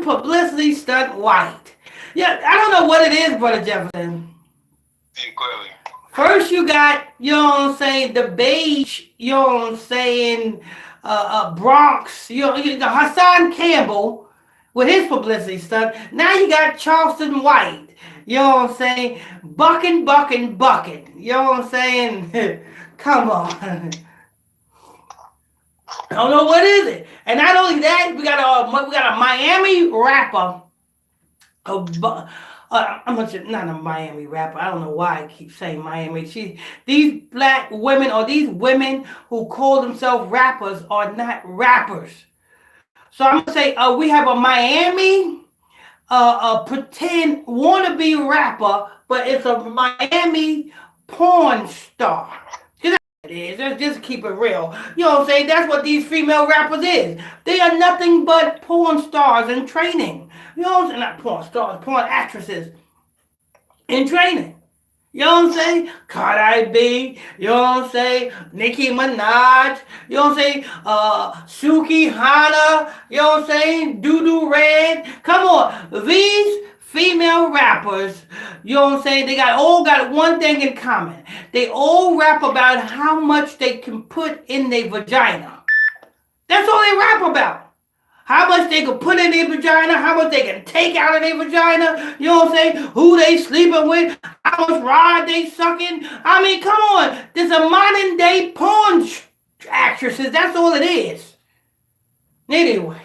one publicity stunt white. Yeah, I don't know what it is, Brother Jefferson. See clearly. First you got, you know what I'm saying, the beige, you know what I'm saying, Bronx, you got Hassan Campbell with his publicity stunt. Now you got Charleston White, you know what I'm saying, bucking. You know what I'm saying? Come on. I don't know what is it. And not only that, we got a Miami rapper. I'm not a Miami rapper. I don't know why I keep saying Miami. These black women or these women who call themselves rappers are not rappers. So I'm gonna say we have a Miami pretend wannabe rapper, but it's a Miami porn star. It is. Let's just keep it real. You know what I'm saying? That's what these female rappers is. They are nothing but porn stars in training. You know what I'm saying? Not porn stars, porn actresses in training. You know what I'm saying? Cardi B, you know what I'm saying? Nicki Minaj, you know what I'm saying? Suki Hana, you know what I'm saying? Doodoo Red. Come on. These female rappers, you know what I'm saying? They all got one thing in common. They all rap about how much they can put in their vagina. That's all they rap about. How much they can put in their vagina, how much they can take out of their vagina, you know what I'm saying? Who they sleeping with, how much rod they sucking. I mean, come on. There's a modern day porn actresses. That's all it is. Anyway,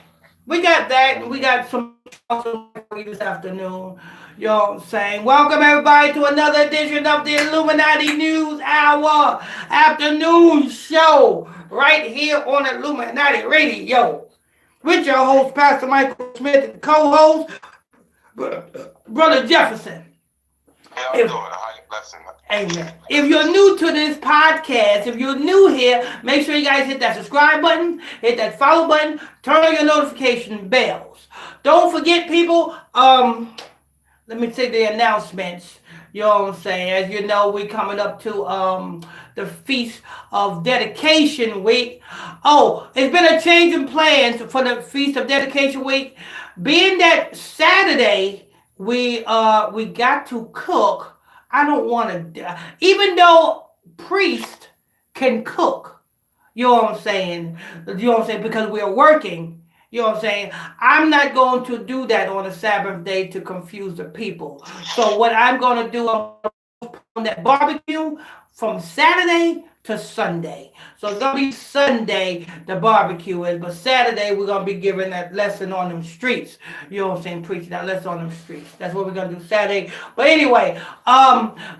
we got that, and we got some for you this afternoon. You know what I'm saying? Welcome everybody to another edition of the Illuminati News Hour afternoon show right here on Illuminati Radio. With your host, Pastor Michael Smith, and co-host, Brother Jefferson. Yeah, I'm doing a high blessing. Amen. If you're new to this podcast, if you're new here, make sure you guys hit that subscribe button, hit that follow button, turn on your notification bells. Don't forget, people, let me say the announcements. You know what I'm saying? As you know, we coming up to the Feast of Dedication Week. Oh, it's been a change in plans for the Feast of Dedication Week. Being that Saturday we got to cook. I don't want to, even though priests can cook. You know what I'm saying? You know what I'm saying? Because we are working. You know what I'm saying? I'm not going to do that on a Sabbath day to confuse the people. So what I'm going to do, I'm going to postpone that barbecue from Saturday to Sunday. So it's going to be Sunday, the barbecue is, but Saturday we're going to be giving that lesson on them streets. You know what I'm saying? Preaching that lesson on them streets. That's what we're going to do Saturday. But anyway,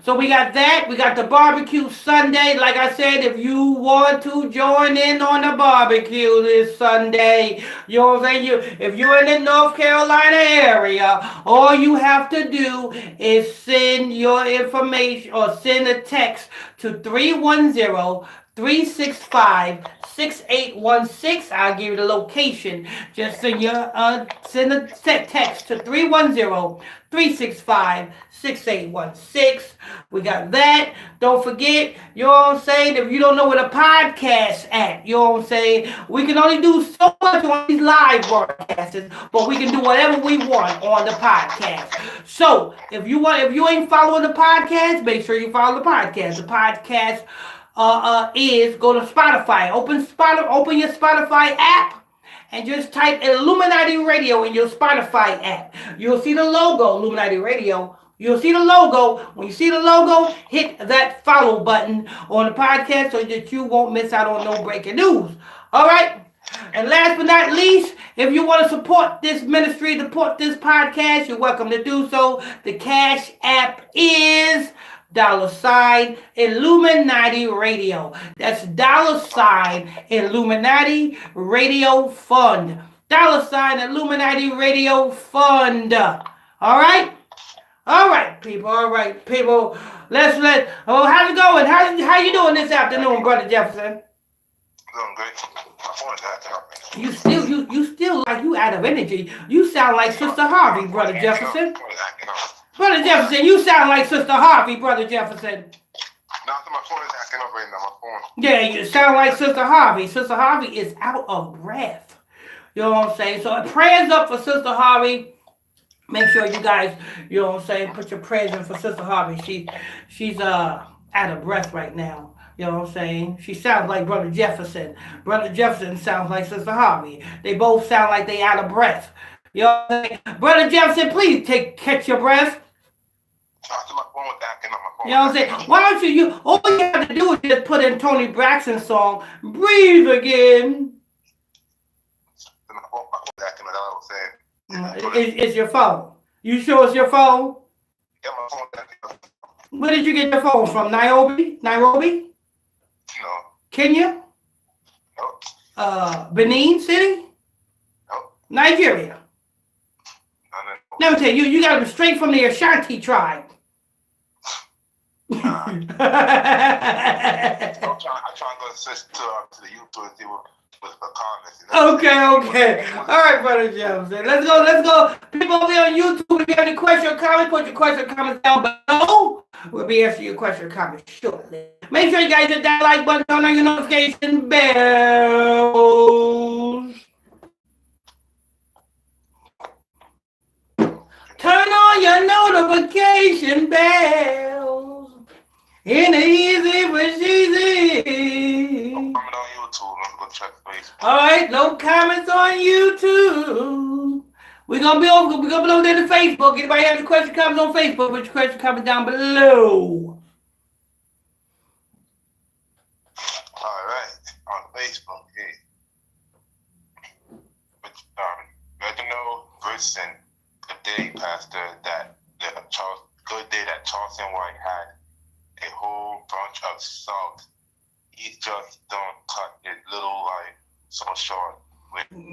so we got that. We got the barbecue Sunday. Like I said, if you want to join in on the barbecue this Sunday, you know what I'm saying? If you're in the North Carolina area, all you have to do is send your information or send a text to 310-365-6816. I'll give you the location. Just send a text to 310-365-6816. We got that. Don't forget, you know what I'm saying? If you don't know where the podcast at, you know what I'm saying? We can only do so much on these live broadcasts, but we can do whatever we want on the podcast. So if you ain't following the podcast, make sure you follow the podcast. The podcast is go to Spotify. Open your Spotify app and just type Illuminati Radio in your Spotify app. You'll see the logo, Illuminati Radio. You'll see the logo. When you see the logo, hit that follow button on the podcast so that you won't miss out on no breaking news. All right? And last but not least, if you want to support this ministry, support this podcast, you're welcome to do so. The Cash App is $ Illuminati Radio. That's $ Illuminati Radio Fund. $ Illuminati Radio Fund. All right? All right, people. How's it going? How you doing this afternoon, Brother Jefferson? Doing great. My phone is acting up. You still like you out of energy. You sound like Sister Harvey, Brother Jefferson. Brother Jefferson, you sound like Sister Harvey, Brother Jefferson. No, my phone is acting up right now. My phone. Yeah, you sound like Sister Harvey. Sister Harvey is out of breath. You know what I'm saying? So prayers up for Sister Harvey. Make sure you guys, you know what I'm saying, put your prayers in for Sister Harvey. She's out of breath right now. You know what I'm saying? She sounds like Brother Jefferson. Brother Jefferson sounds like Sister Harvey. They both sound like they out of breath. You know what I'm saying? Brother Jefferson, please catch your breath. My phone was acting up. My phone You know what I'm saying? Why don't you all you have to do is just put in Tony Braxton's song, Breathe Again. My phone was acting up. That's what I was saying. It's your phone. You sure it's your phone? Yeah, my phone was acting up. Where did you get your phone from? Nairobi? No. Kenya? Nope. Benin City? Nope. Nigeria? No. Let me tell you, you got them straight from the Ashanti tribe. I'm trying to go switch to the YouTube and see what's the comments. Okay. All right, Brother Jefferson. Let's go. People over here on YouTube, if you have any questions or comments, put your questions or comments down below. We'll be answering your question or comment shortly. Make sure you guys hit that like button, turn on your notification bells. Turn on your notification bells. In the easy for cheesy. I'm coming on YouTube. I'm going to check Facebook. All right, no comments on YouTube. We're gonna be over there to Facebook. Anybody have any questions, comments on Facebook? Put your question, comment down below. All right, on Facebook, hey. Reginald Gerson, good day, Pastor, good day that Charleston White had a whole bunch of salt. He just don't cut his little life so short.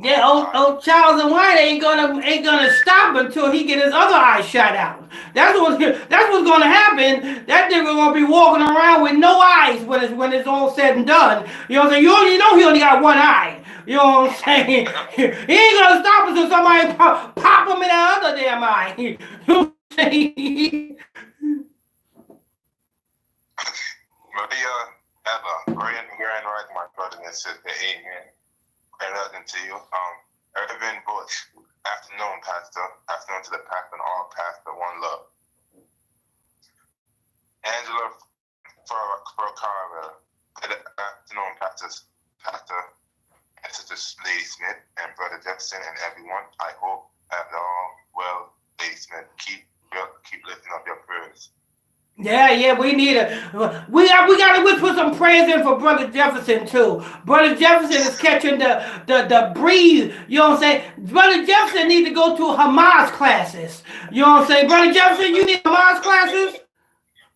Yeah, old Charles and White ain't gonna stop until he get his other eye shot out. That's what's gonna happen. That nigga gonna be walking around with no eyes when it's all said and done. You know what I'm saying? You already know he only got one eye. You know what I'm saying? He ain't gonna stop until somebody pop him in that other damn eye. You know what I'm saying? Maria Ella, Grand Rising, my brother and sister, amen. Grand Rising to you. Irvin Bush, afternoon, Pastor. Afternoon to the pastor and all pastor, one love. Angela Furcara, good afternoon, Pastor and Sister Lady Smith and Brother Jefferson and everyone. I hope that all well, Lady Smith. Keep lifting up your prayers. Yeah, we need we gotta put some prayers in for Brother Jefferson too. Brother Jefferson is catching the breeze. You know what I'm saying? Brother Jefferson needs to go to Hamas classes. You know what I'm saying? Brother Jefferson, you need Hamas classes?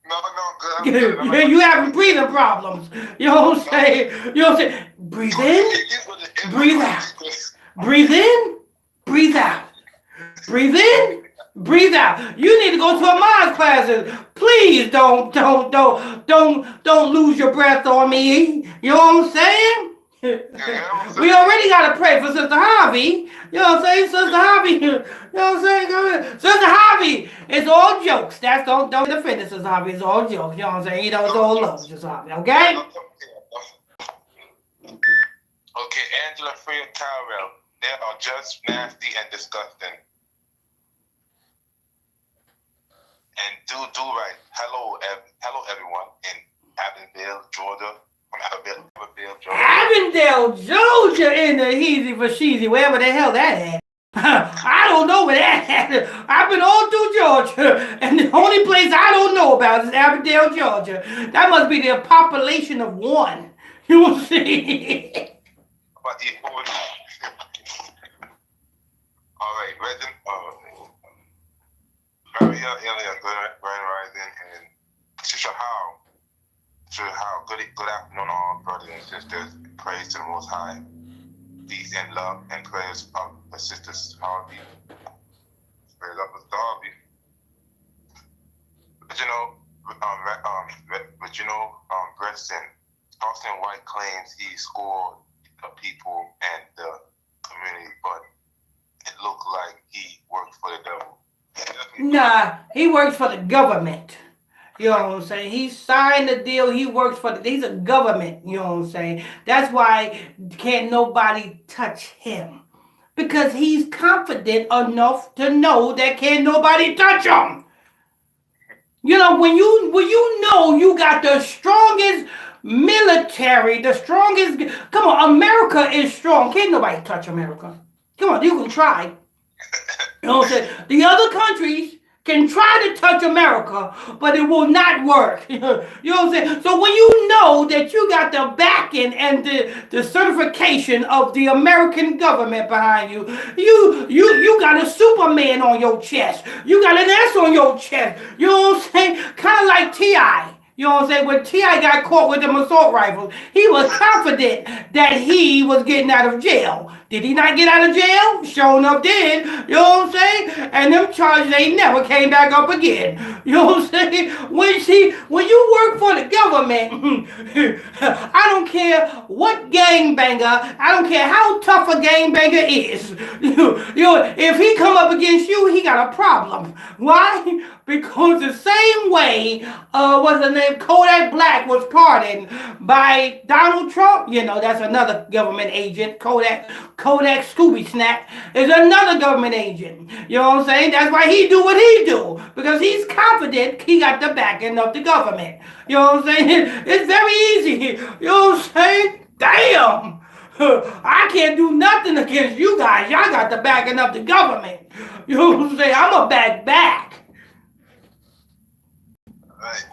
No, good. You having breathing problems. You know what I'm saying? You know what I'm saying? Breathe in, breathe out. Breathe in, breathe out. Breathe in, breathe out. You need to go to Hamas classes. Please don't lose your breath on me. You know what I'm saying? We already gotta pray for Sister Harvey. You know what I'm saying? Sister Harvey. You know what I'm saying? Sister Harvey, it's all jokes. Don't offend Sister Harvey. It's all jokes. You know what I'm saying? You know, it's all love, Sister Harvey. Okay? Okay, Angela Freya Tyrell. They are just nasty and disgusting. And do right. Hello everyone in Avondale, Georgia. From Avondale, Georgia. Avondale, Georgia, in the heezy for sheezy, wherever the hell that at. I don't know where that at. I've been all through Georgia, and the only place I don't know about is Avondale, Georgia. That must be the population of one. You will see. But all right, Resident. Maria Elia, Grand Rising, and Sister How. Good afternoon, all brothers and sisters. Praise to the Most High. Peace and love and prayers of the sisters Harvey. Prayers of Mr. Harvey. Bresson, Charleston White claims he scored the people and the community, but it looked like he worked for the devil. Nah, he works for the government. You know what I'm saying? He signed the deal. He works for he's a government. You know what I'm saying? That's why can't nobody touch him. because he's confident enough to know that can't nobody touch him. You know, when you know you got the strongest military, the strongest. Come on, America is strong. Can't nobody touch America. Come on, you can try. You know what I'm saying? The other countries can try to touch America, but it will not work. You know what I'm saying? So when you know that you got the backing and the certification of the American government behind you, you got a Superman on your chest. You got an S on your chest. You know what I'm saying? Kind of like T.I. You know what I'm saying? When T.I. got caught with them assault rifles, he was confident that he was getting out of jail. Did he not get out of jail? Sure enough did. You know what I'm saying? And them charges, they never came back up again. You know what I'm saying? When you work for the government, I don't care what gangbanger, I don't care how tough a gangbanger is. You know, if he come up against you, he got a problem. Why? Because the same way, what's the name, Kodak Black was pardoned by Donald Trump. You know, that's another government agent. Kodak Scooby Snack is another government agent. You know what I'm saying? That's why he do what he do. Because he's confident he got the backing of the government. You know what I'm saying? It's very easy. You know what I'm saying? Damn! I can't do nothing against you guys. Y'all got the backing of the government. You know what I'm saying? I'm a back. Right.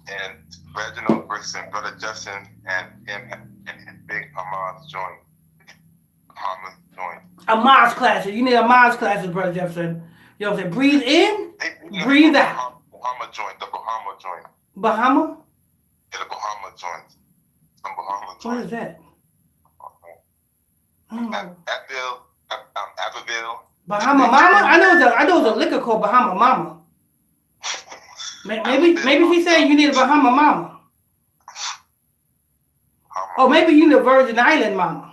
And Reginald Brixton, Brother Justin, and his big Hamas joint. Hamas classes. You need Hamas classes, Brother Jefferson. You know what I'm saying? Breathe in, breathe out. Bahama joint, the Bahama joint. Bahama? Yeah, the Bahama joint. Some Bahama joint. What is that? Abbeville. Bahama Mama? I know it's a liquor called Bahama Mama. Maybe she said you need a Bahama Mama. Or maybe you need a Virgin Island Mama.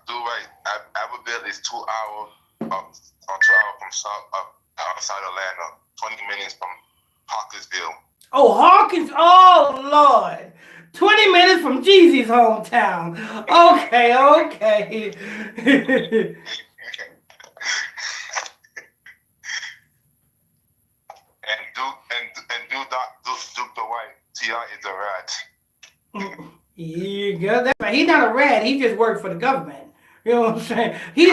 Do right. Abbeville is 2 hours from outside Atlanta. 20 minutes from Hawkinsville. Oh, Hawkins! Oh, Lord! 20 minutes from Jeezy's hometown. Okay. and Duke the White. T.I. is a rat. You go. That's right. He's not a rat. He just works for the government. You know what I'm saying? He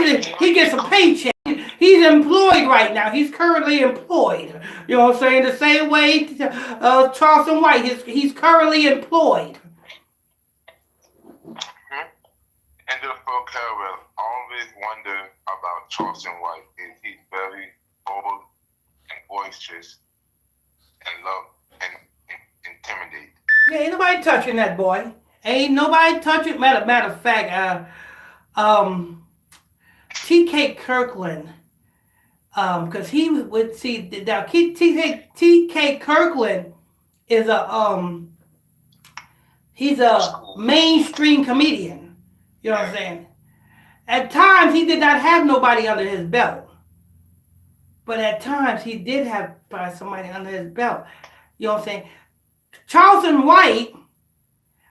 gets a paycheck. He's employed right now. He's currently employed. You know what I'm saying? The same way Charleston White. He's currently employed. And the folk will always wonder about Charleston White. He's very bold and boisterous and love and intimidate. Yeah, ain't nobody touching that boy. Ain't nobody touching. Matter of fact, T.K. Kirkland, because he would see now. T.K. Kirkland is he's a mainstream comedian. You know what I'm saying? At times he did not have nobody under his belt, but at times he did have somebody under his belt. You know what I'm saying? Charleston White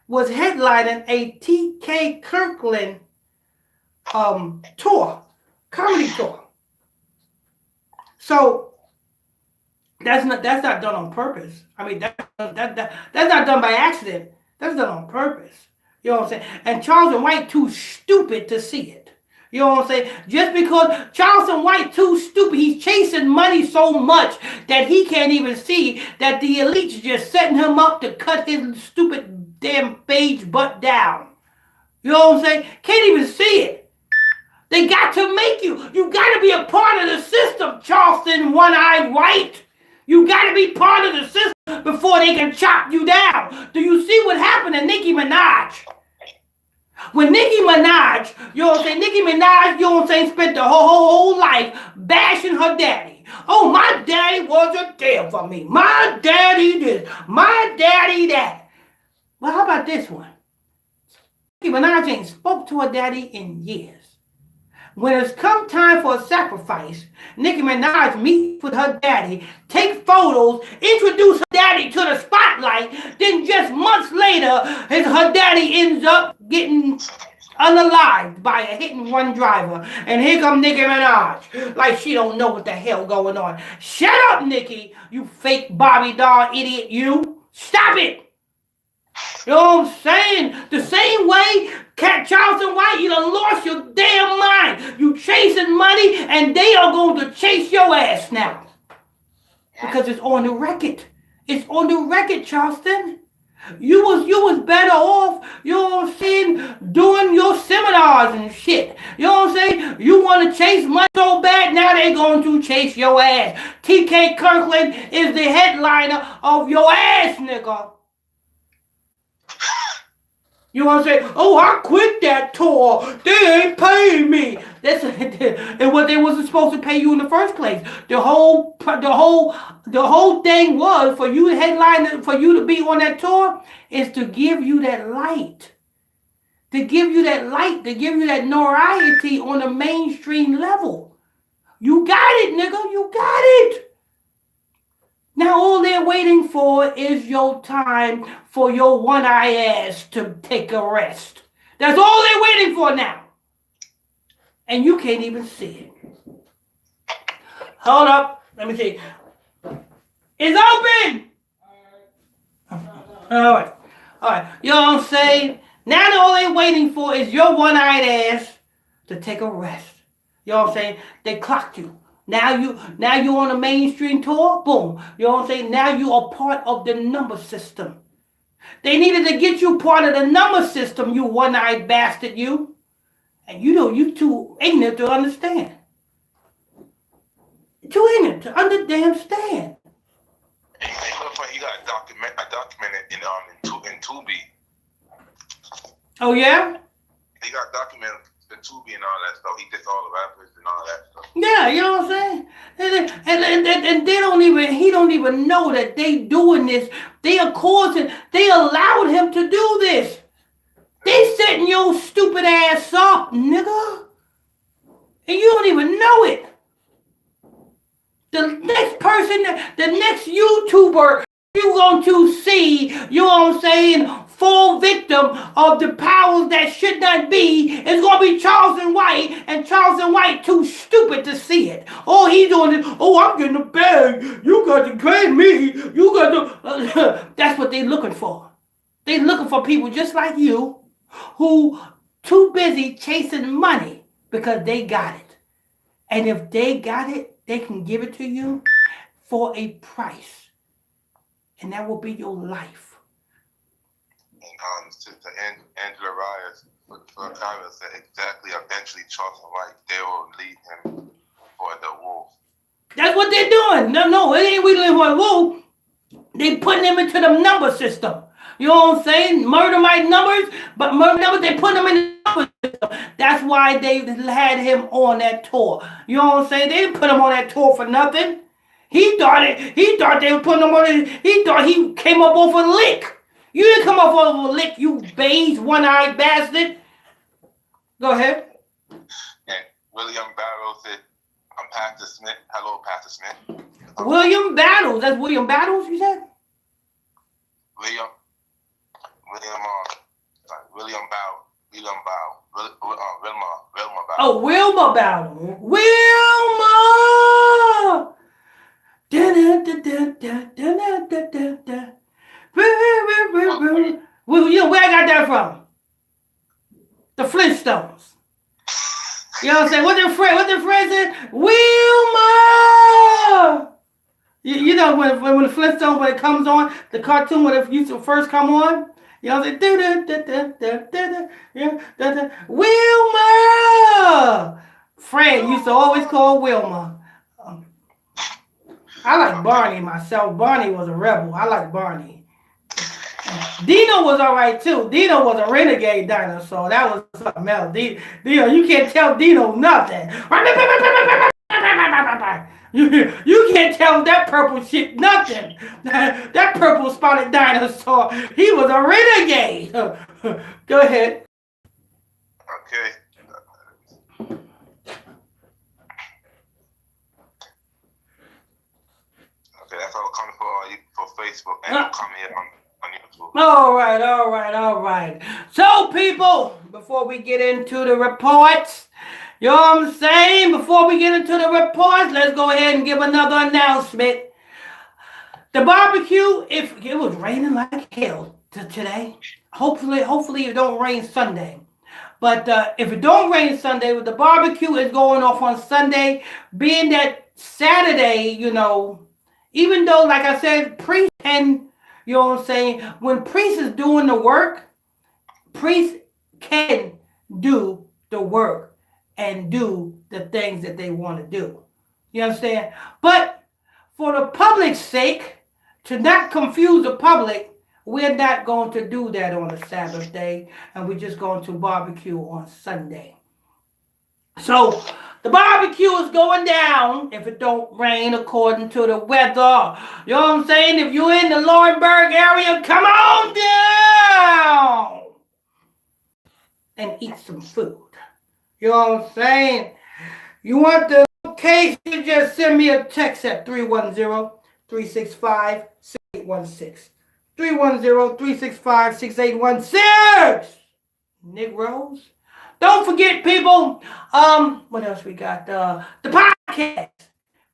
was headlining a T.K. Kirkland comedy tour. So that's not done on purpose. I mean that's not done by accident. That's done on purpose. You know what I'm saying? And Charleston White too stupid to see it. You know what I'm saying? Just because Charleston White too stupid, he's chasing money so much that he can't even see that the elite's just setting him up to cut his stupid damn beige butt down. You know what I'm saying? Can't even see it. They got to make you. You got to be a part of the system, Charleston One-Eyed White. You got to be part of the system before they can chop you down. Do you see what happened to Nicki Minaj? When Nicki Minaj, you know what I'm saying, Nicki Minaj, you know what I'm saying, spent the whole life bashing her daddy. Oh, my daddy wasn't there for me. My daddy this. My daddy that. Well, how about this one? Nicki Minaj ain't spoke to her daddy in years. when it's come time for a sacrifice, Nicki Minaj meets with her daddy, take photos, introduce her daddy to the spotlight, then just months later, her daddy ends up getting unalived by a hit-and-run driver. And here come Nicki Minaj, like she don't know what the hell going on. Shut up, Nicki, you fake Barbie doll idiot, you. Stop it. You know what I'm saying? The same way, Charleston White, you done lost your damn mind. You chasing money, and they are going to chase your ass now. Because it's on the record. It's on the record, Charleston. You was better off, you know what I'm saying, doing your seminars and shit. You know what I'm saying? You want to chase money so bad, now they going to chase your ass. TK Kirkland is the headliner of your ass, nigga. You want to say, oh, I quit that tour. They ain't paying me. That's and what they wasn't supposed to pay you in the first place. The whole thing was for you to headline, for you to be on that tour, is to give you that light. To give you that light, to give you that notoriety on a mainstream level. You got it, nigga. You got it. Now all they're waiting for is your time for your one-eye ass to take a rest. That's all they're waiting for now. And you can't even see it. Hold up. Let me see. It's open! Alright. Alright. You know what I'm saying? Now all they're waiting for is your one-eyed ass to take a rest. You know what I'm saying? They clocked you. Now you on a mainstream tour, boom. You know what I'm saying? Now you are part of the number system. They needed to get you part of the number system, you one-eyed bastard, you. And you know you too ignorant to understand. Too ignorant to understand. Hey, look like you got documented in Tubi. Oh yeah? He got documented in Tubi and all that stuff. He did all the rappers and all that stuff. Yeah, you know what I'm saying? And they don't even, he don't even know that they doing this. They allowed him to do this. They setting your stupid ass up, nigga. And you don't even know it. The next person, the next YouTuber you're going to see, you know what I'm saying, fall victim of the powers that should not be, is going to be Charleston White, and Charleston White too stupid to see it. All he doing is, oh, I'm getting a bag. You got to pay me. You got to... That's what they looking for. They looking for people just like you who too busy chasing money because they got it. And if they got it, they can give it to you for a price. And that will be your life. And Sister Angela Reyes for Congress said exactly, eventually Charleston White, they will lead him for the wolf. That's what they're doing. No, it ain't we live for the wolf. They putting him into the number system. You know what I'm saying? Murder my numbers, but murder numbers, they put him in the number system. That's why they had him on that tour. You know what I'm saying? They didn't put him on that tour for nothing. He thought they were putting him on it. He thought he came up off a lick. You didn't come up off a lick, you beige, one-eyed bastard. Go ahead. And William Barrows said, I'm Pastor Smith. Hello, Pastor Smith. William Battles. That's William Battles, you said? William Bow. Oh, Wilma Bow. Wilma! Well, you know where I got that from? The Flintstones. You know what I'm saying? What their friend said? Wilma! You know when the Flintstones, when it comes on, the cartoon when it used to first come on, you know what I'm saying? Wilma! Fred used to always call Wilma. I like Barney myself. Barney was a rebel. I like Barney. Dino was all right too. Dino was a renegade dinosaur. That was something else. Dino, you can't tell Dino nothing. You can't tell that purple shit nothing. That purple spotted dinosaur, he was a renegade. Go ahead. Okay. Facebook and don't come here on YouTube. All right. So, people, before we get into the reports, you know what I'm saying? Before we get into the reports, let's go ahead and give another announcement. The barbecue, if it was raining like hell today, hopefully it don't rain Sunday. But if it don't rain Sunday, the barbecue is going off on Sunday, being that Saturday, you know, even though, like I said, priest and, you know what I'm saying, when priest is doing the work, priest can do the work and do the things that they want to do. You understand? But for the public's sake, to not confuse the public, we're not going to do that on a Sabbath day, and we're just going to barbecue on Sunday. So the barbecue is going down if it don't rain according to the weather. You know what I'm saying? If you're in the Laurinburg area, come on down and eat some food. You know what I'm saying? You want the location, just send me a text at 310-365-6816. 310-365-6816. Negroes. Don't forget, people, what else we got? The podcast.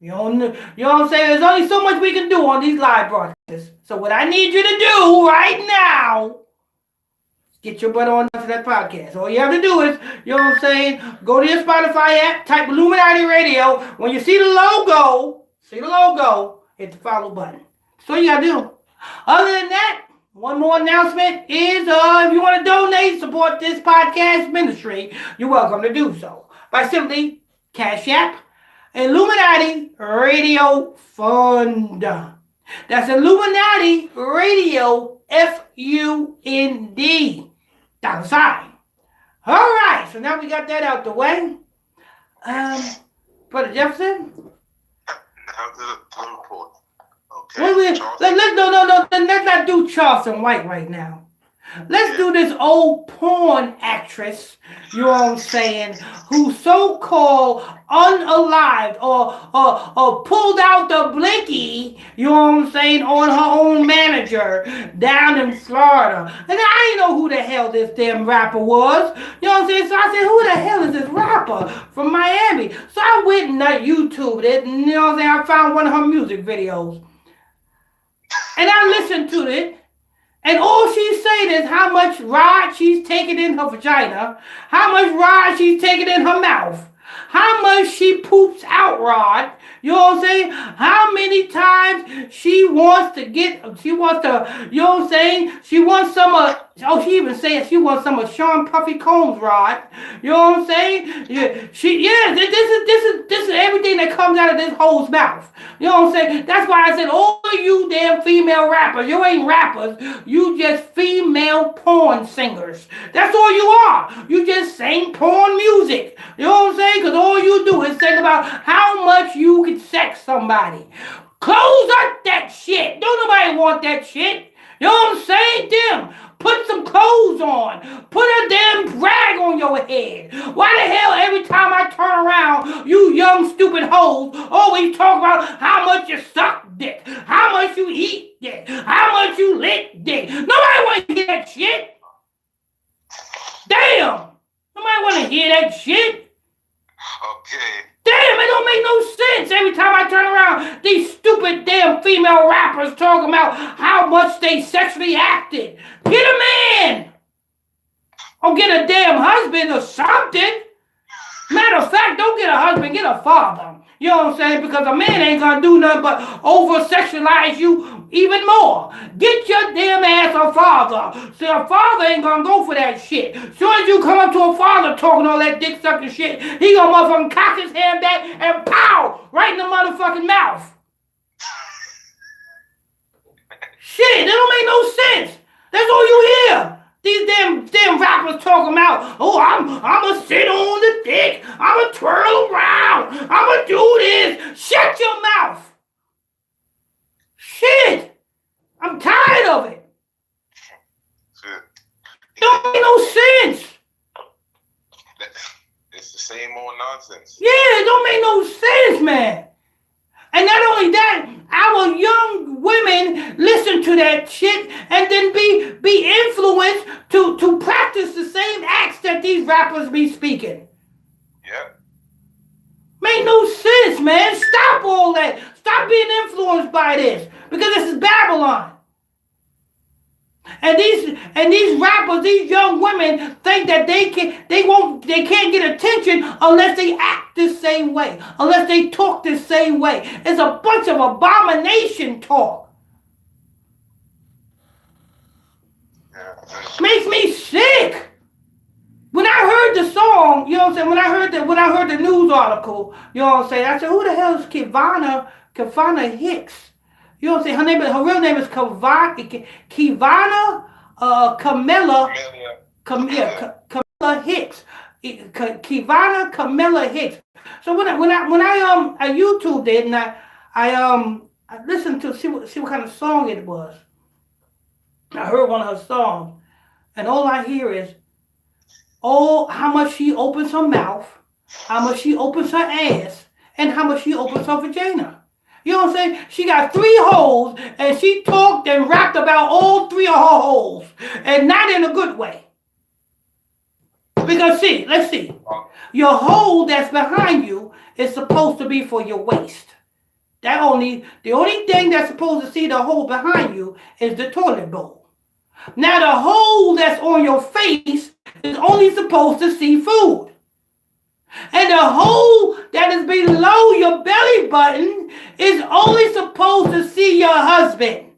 You know what I'm saying? There's only so much we can do on these live broadcasts. So what I need you to do right now, get your butt on to that podcast. All you have to do is, you know what I'm saying, go to your Spotify app, type Illuminati Radio. When you see the logo, hit the follow button. That's all you got to do. Other than that, one more announcement is if you want to donate, support this podcast ministry, you're welcome to do so by simply Cash App Illuminati Radio Fund. That's Illuminati Radio FUND $. All right, so now we got that out the way. Brother Jefferson. Now the report. Okay. Let's not do Charleston White right now. Let's do this old porn actress, you know what I'm saying, who so-called unalived or pulled out the blinky, you know what I'm saying, on her own manager down in Florida. And I didn't know who the hell this damn rapper was. You know what I'm saying? So I said, who the hell is this rapper from Miami? So I went and YouTubed it, and you know what I'm saying, I found one of her music videos. And I listened to it. And all she's saying is how much rod she's taking in her vagina, how much rod she's taking in her mouth, how much she poops out rod, you know what I'm saying? How many times she wants to, you know what I'm saying? She wants some she even said she wants some of Sean Puffy Combs rod, you know what I'm saying? This is everything that comes out of this hoe's mouth. You know what I'm saying? That's why I said, all you damn female rappers, you ain't rappers, you just female porn singers. That's all you are. You just sing porn music. You know what I'm saying? Because all you do is think about how much you can sex somebody. Close up that shit. Don't nobody want that shit. You know what I'm saying? Damn. Put some clothes on. Put a damn rag on your head. Why the hell every time I turn around, you young stupid hoes always talk about how much you suck dick, how much you eat dick, how much you lick dick. Nobody want to hear that shit. Damn. Nobody want to hear that shit. Okay. Damn, it don't make no sense. Every time I turn around, these stupid damn female rappers talking about how much they sexually acted. Get a man! Or get a damn husband or something. Matter of fact, don't get a husband, get a father. You know what I'm saying? Because a man ain't gonna do nothing but over-sexualize you even more. Get your damn ass a father. See, a father ain't gonna go for that shit. Soon as you come up to a father talking all that dick sucking shit, he gonna motherfucking cock his hand back and pow! Right in the motherfucking mouth. Shit, that don't make no sense. That's all you hear. These damn rappers talking about, oh, I'ma sit on the dick, I'ma twirl around, I'ma do this. Shut your mouth. Shit. I'm tired of it. Don't make no sense. It's the same old nonsense. Yeah, it don't make no sense, man. And not only that, I our young women listen to that shit and then be influenced to practice the same acts that these rappers be speaking. Yep. Make no sense, man. Stop all that. Stop being influenced by this, because this is Babylon. And these rappers, these young women think that they can't get attention unless they act the same way, unless they talk the same way. It's a bunch of abomination talk. Yeah. Makes me sick. When I heard the song, you know what I'm saying, when I heard the news article, you know what I'm saying, I said, who the hell is Kevonni Hicks? You know what I'm saying? Her real name is Kevonni Camilla Hicks. Kevonni Camilla Hicks. So when I YouTubed it, and I listened to see what kind of song it was. I heard one of her songs, and all I hear is, oh, how much she opens her mouth, how much she opens her ass, and how much she opens her vagina. You know what I'm saying? She got 3 holes, and she talked and rapped about all 3 of her holes, and not in a good way. Because let's see, your hole that's behind you is supposed to be for your waist. The only thing that's supposed to see the hole behind you is the toilet bowl. Now the hole that's on your face is only supposed to see food. And the hole that is below your belly button is only supposed to see your husband.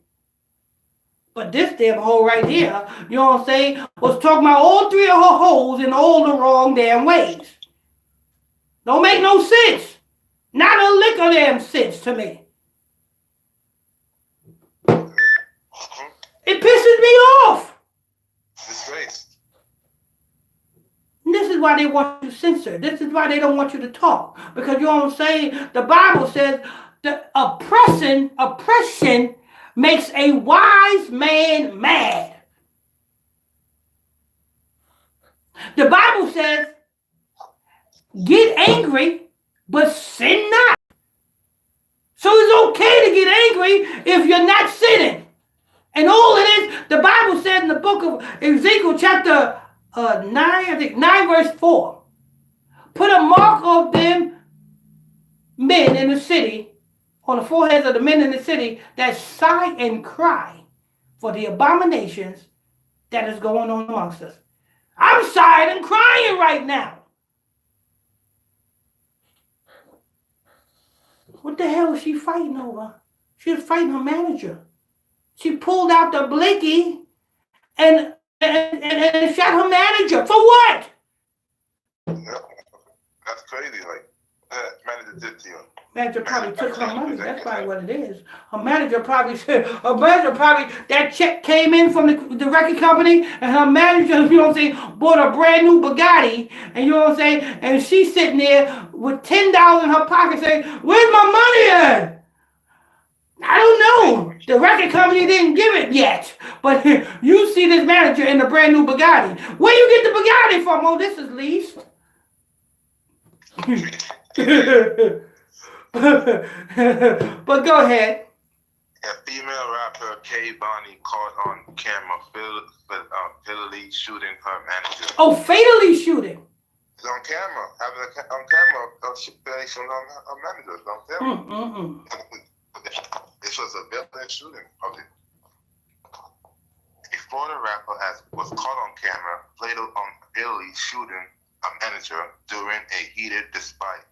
But this damn hole right here, you know what I'm saying, was talking about all 3 of her holes in all the wrong damn ways. Don't make no sense. Not a lick of damn sense to me. It pisses me off. Disgrace. This is why they want you censored. This is why they don't want you to talk. Because you know what I'm saying? The Bible says the oppression makes a wise man mad. The Bible says, get angry, but sin not. So it's okay to get angry if you're not sinning. And all it is, the Bible said in the book of Ezekiel chapter 9 verse 4, put a mark of them men in the city, on the foreheads of the men in the city, that sigh and cry for the abominations that is going on amongst us. I'm sighing and crying right now. What the hell was she fighting over? She was fighting her manager. She pulled out the blicky and shot her manager. For what? Yeah. That's crazy. Like, that manager did to you. Manager probably took her money. That's probably what it is. Her manager probably, that check came in from the record company, and her manager, you know what I'm saying, bought a brand new Bugatti, and you know what I'm saying, and she's sitting there with $10 in her pocket saying, where's my money at? I don't know. The record company didn't give it yet. But you see this manager in the brand new Bugatti. Where you get the Bugatti from? Oh, this is leased. But go ahead. A female rapper, Kevonni, caught on camera fatally shooting her manager. Oh, fatally shooting. It's on camera. Fatally shooting her manager. It's on camera. This was a violent shooting. A Florida rapper was caught on camera fatally shooting a manager during a heated dispute.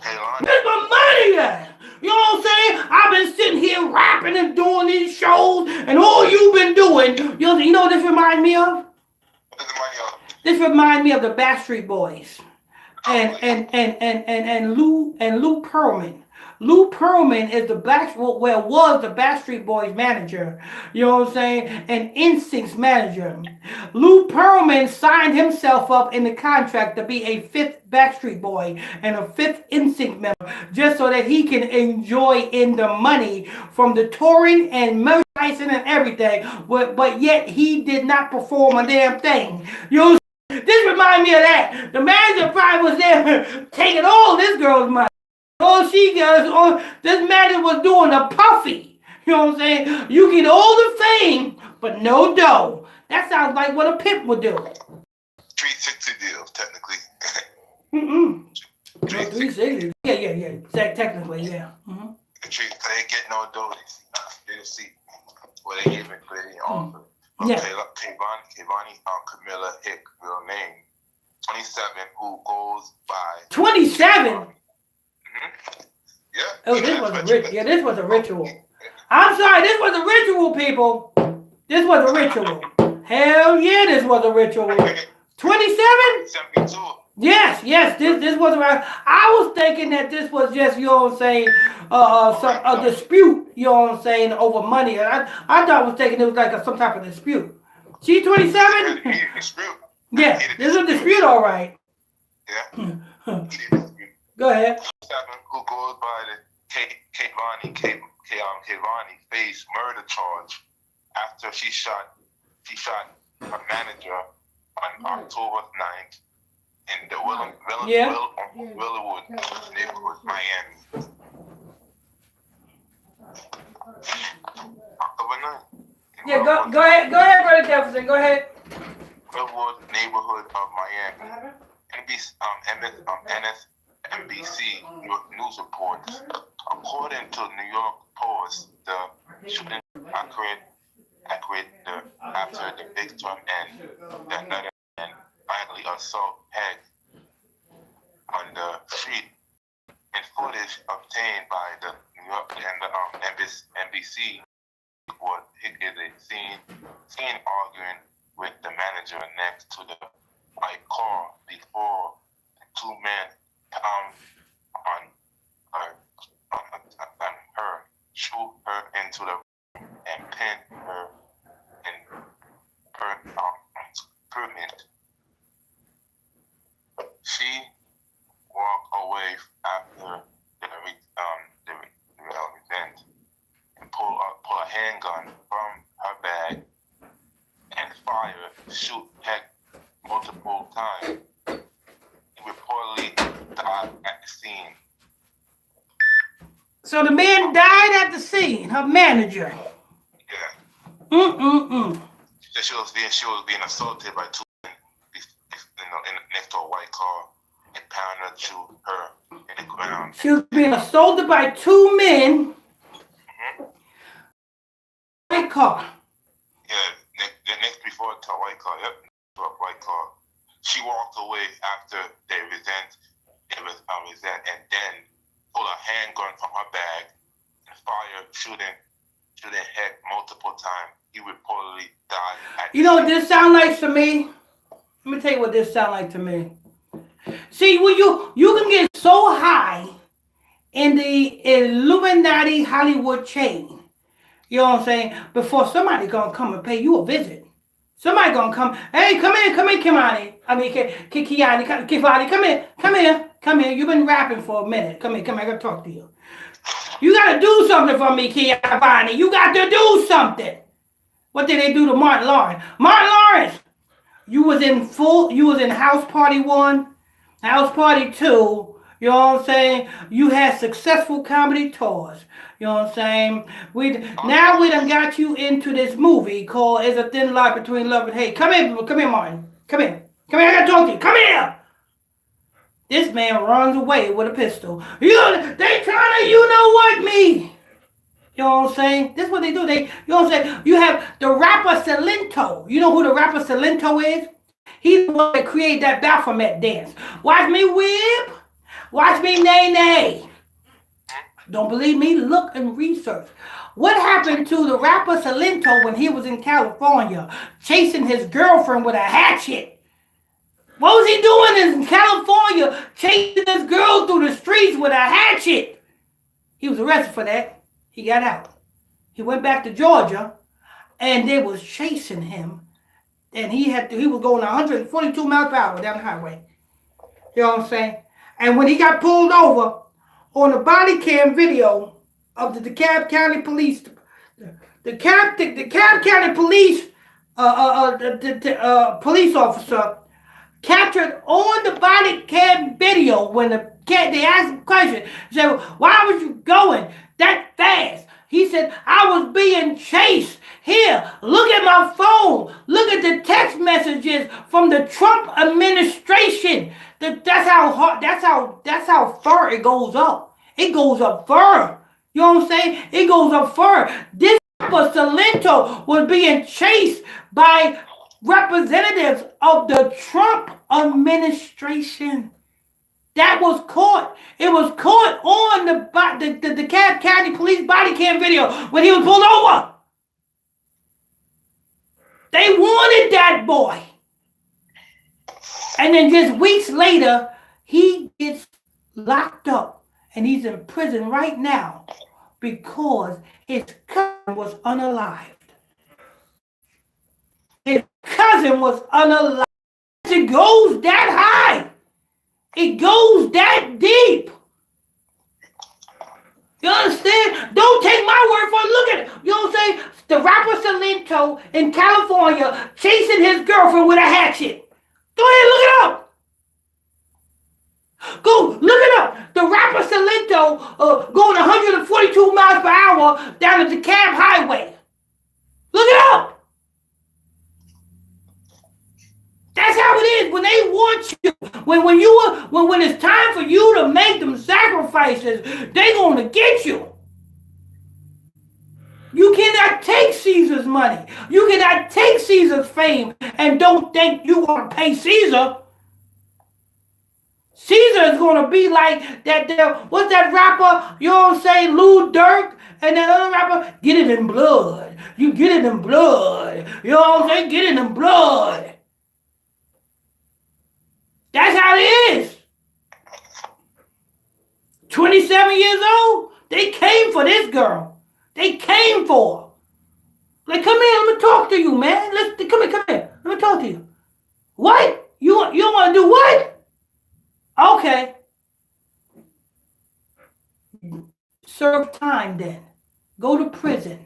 Where's my money at? You know what I'm saying? I've been sitting here rapping and doing these shows, and all you've been doing, you know what this reminds me of? This reminds me of the Backstreet Boys and Lou Pearlman. Lou Pearlman is was the Backstreet Boys manager, you know what I'm saying, and NSYNC's manager. Lou Pearlman signed himself up in the contract to be a 5th Backstreet Boy and a 5th NSYNC member, just so that he can enjoy in the money from the touring and merchandising and everything, but yet he did not perform a damn thing. You know, this reminds me of that. The manager probably was there taking all this girl's money. All she does, all this man was doing a puffy. You know what I'm saying? You get all the fame, but no dough. That sounds like what a pimp would do. 360 deal, technically. Mm-mm. 360. Yeah. Technically, yeah. Mm-hmm. They ain't get no dough. They see what they give it, but they ain't offer. Yeah. Kevonni, Camilla Hicks, real name, 27, who goes by 27. Yeah. Oh, this was a ritual. Yeah, this was a ritual. I'm sorry, this was a ritual, people. This was a ritual. Hell yeah, this was a ritual. 27? 72. Yes, this was around. I was thinking that this was just, you know what I'm saying, a dispute, you know what I'm saying, over money. I thought I was thinking it was like some type of dispute. She 27? Yeah, this is a dispute, all right. Yeah. Go ahead. 7, who goes by the Kevonni faced murder charge after she shot her manager on October 9th in the Willowwood neighborhood, Miami. October 9th. Yeah, go ahead, Brother Jefferson, go ahead. Willowwood neighborhood of Miami. NBC news reports. According to New York Post, the shooting occurred after the victim and the another man violently assault Peg on the street. In footage obtained by the New York and NBC, what is seen arguing with the manager next to the white car before the two men pound on her, shoot her into the room, and pin her in permanent. She walked away after the event and pull a handgun from her bag and shoot Peck multiple times. He reportedly died at the scene. So the man died at the scene, her manager. Yeah. She was being assaulted by two men next to a white car and pounded to her in the ground. She was being assaulted by two men. White car. Yeah, next before to a white car. Yep, to a white car. She walked away after they resent and then pulled a handgun from her bag and fired, shooting Heck multiple times. He reportedly died. You know what this sound like to me? Let me tell you what this sound like to me. See, when you can get so high in the Illuminati Hollywood chain, you know what I'm saying, before somebody gonna come and pay you a visit. Somebody gonna come, hey, come in, Kevonni. I mean, Kevonni, come here. You've been rapping for a minute. Come here, I gotta talk to you. You gotta do something for me, Kevonni. You got to do something. What did they do to Martin Lawrence? Martin Lawrence, you was in House Party 1, House Party 2. You know what I'm saying? You had successful comedy tours. You know what I'm saying? We done got you into this movie called "Is a Thin Line Between Love and Hate." Come here, Martin. Come here. I gotta talk to you. Come here. This man runs away with a pistol. They trying to, you know what, me. You know what I'm saying? This is what they do. You know what I'm saying? You have the rapper Cilento. You know who the rapper Cilento is? He's the one that created that Baphomet dance. Watch me whip. Watch me nay. Don't believe me? Look and research. What happened to the rapper Cilento when he was in California chasing his girlfriend with a hatchet? What was he doing in California chasing this girl through the streets with a hatchet? He was arrested for that. He got out. He went back to Georgia and they was chasing him. And he was going 142 miles per hour down the highway. You know what I'm saying? And when he got pulled over, on the body cam video of the DeKalb County Police, the DeKalb County Police police officer captured on the body cam video when the They asked him a question. He said, why was you going that fast? He said, I was being chased. Here, look at my phone. Look at the text messages from the Trump administration. That's how far it goes up. It goes up far. You know what I'm saying? It goes up far. This Salento was being chased by representatives of the Trump administration. That was caught. It was caught on the DeKalb County Police body cam video when he was pulled over. They wanted that boy. And then just weeks later, he gets locked up. And he's in prison right now because his cousin was unalived. His cousin was unalived. It goes that high. It goes that deep. You understand? Don't take my word for it. Look at it. You know what I'm saying? The rapper Salento in California chasing his girlfriend with a hatchet. Go ahead, look it up. Go, look it up. The rapper Salento going 142 miles per hour down the DeKalb Highway. Look it up. That's how it is when they want you. When it's time for you to make them sacrifices, they gonna get you. You cannot take Caesar's money. You cannot take Caesar's fame and don't think you gonna pay Caesar. Caesar is gonna be like that. What's that rapper? You know what I'm saying? Lil Durk and that other rapper. Get it in blood. You get it in blood. You know what I'm saying? Get it in blood. That's how it is. 27 years old, they came for this girl. They came for her. Like, come here, let me talk to you, man. Come here. Let me talk to you. What? You want to do what? Okay. Serve time then. Go to prison.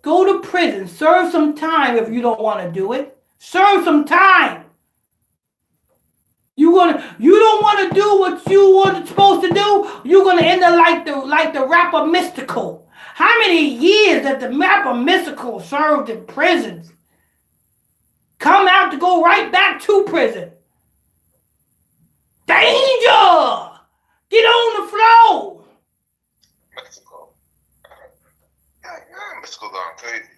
Go to prison. Serve some time if you don't want to do it. Serve some time. You don't want to do what you were supposed to do. You're gonna end up like the rapper Mystical. How many years that the rapper Mystical served in prisons? Come out to go right back to prison. Danger! Get on the floor. Mexico. Yeah, Mexico gone crazy.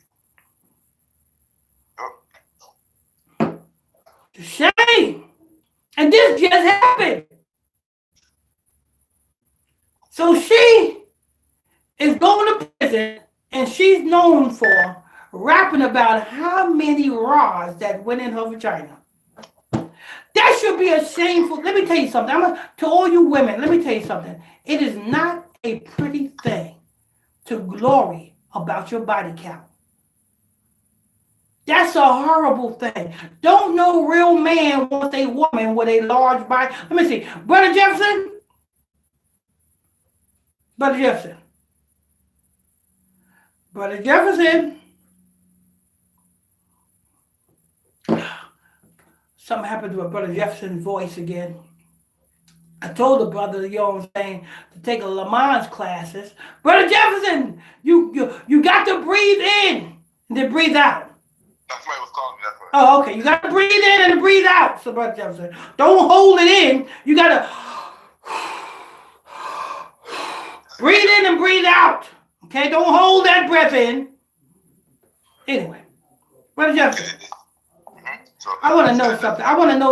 Shame. And this just happened. So she is going to prison, and she's known for rapping about how many rods that went in her vagina. That should be a shameful. Let me tell you something. To all you women, let me tell you something. It is not a pretty thing to glory about your body count. That's a horrible thing. Don't no real man want a woman with a large body. Let me see. Brother Jefferson? Brother Jefferson? Brother Jefferson? Something happened to Brother Jefferson's voice again. I told the brother, you know what I'm saying, to take a Lamont classes. Brother Jefferson, you got to breathe in and then breathe out. Somebody was calling me. That's right. Oh, okay. You got to breathe in and breathe out, so Brother Jefferson. Don't hold it in. You got to breathe in and breathe out. Okay? Don't hold that breath in. Anyway, Brother Jefferson. I want to know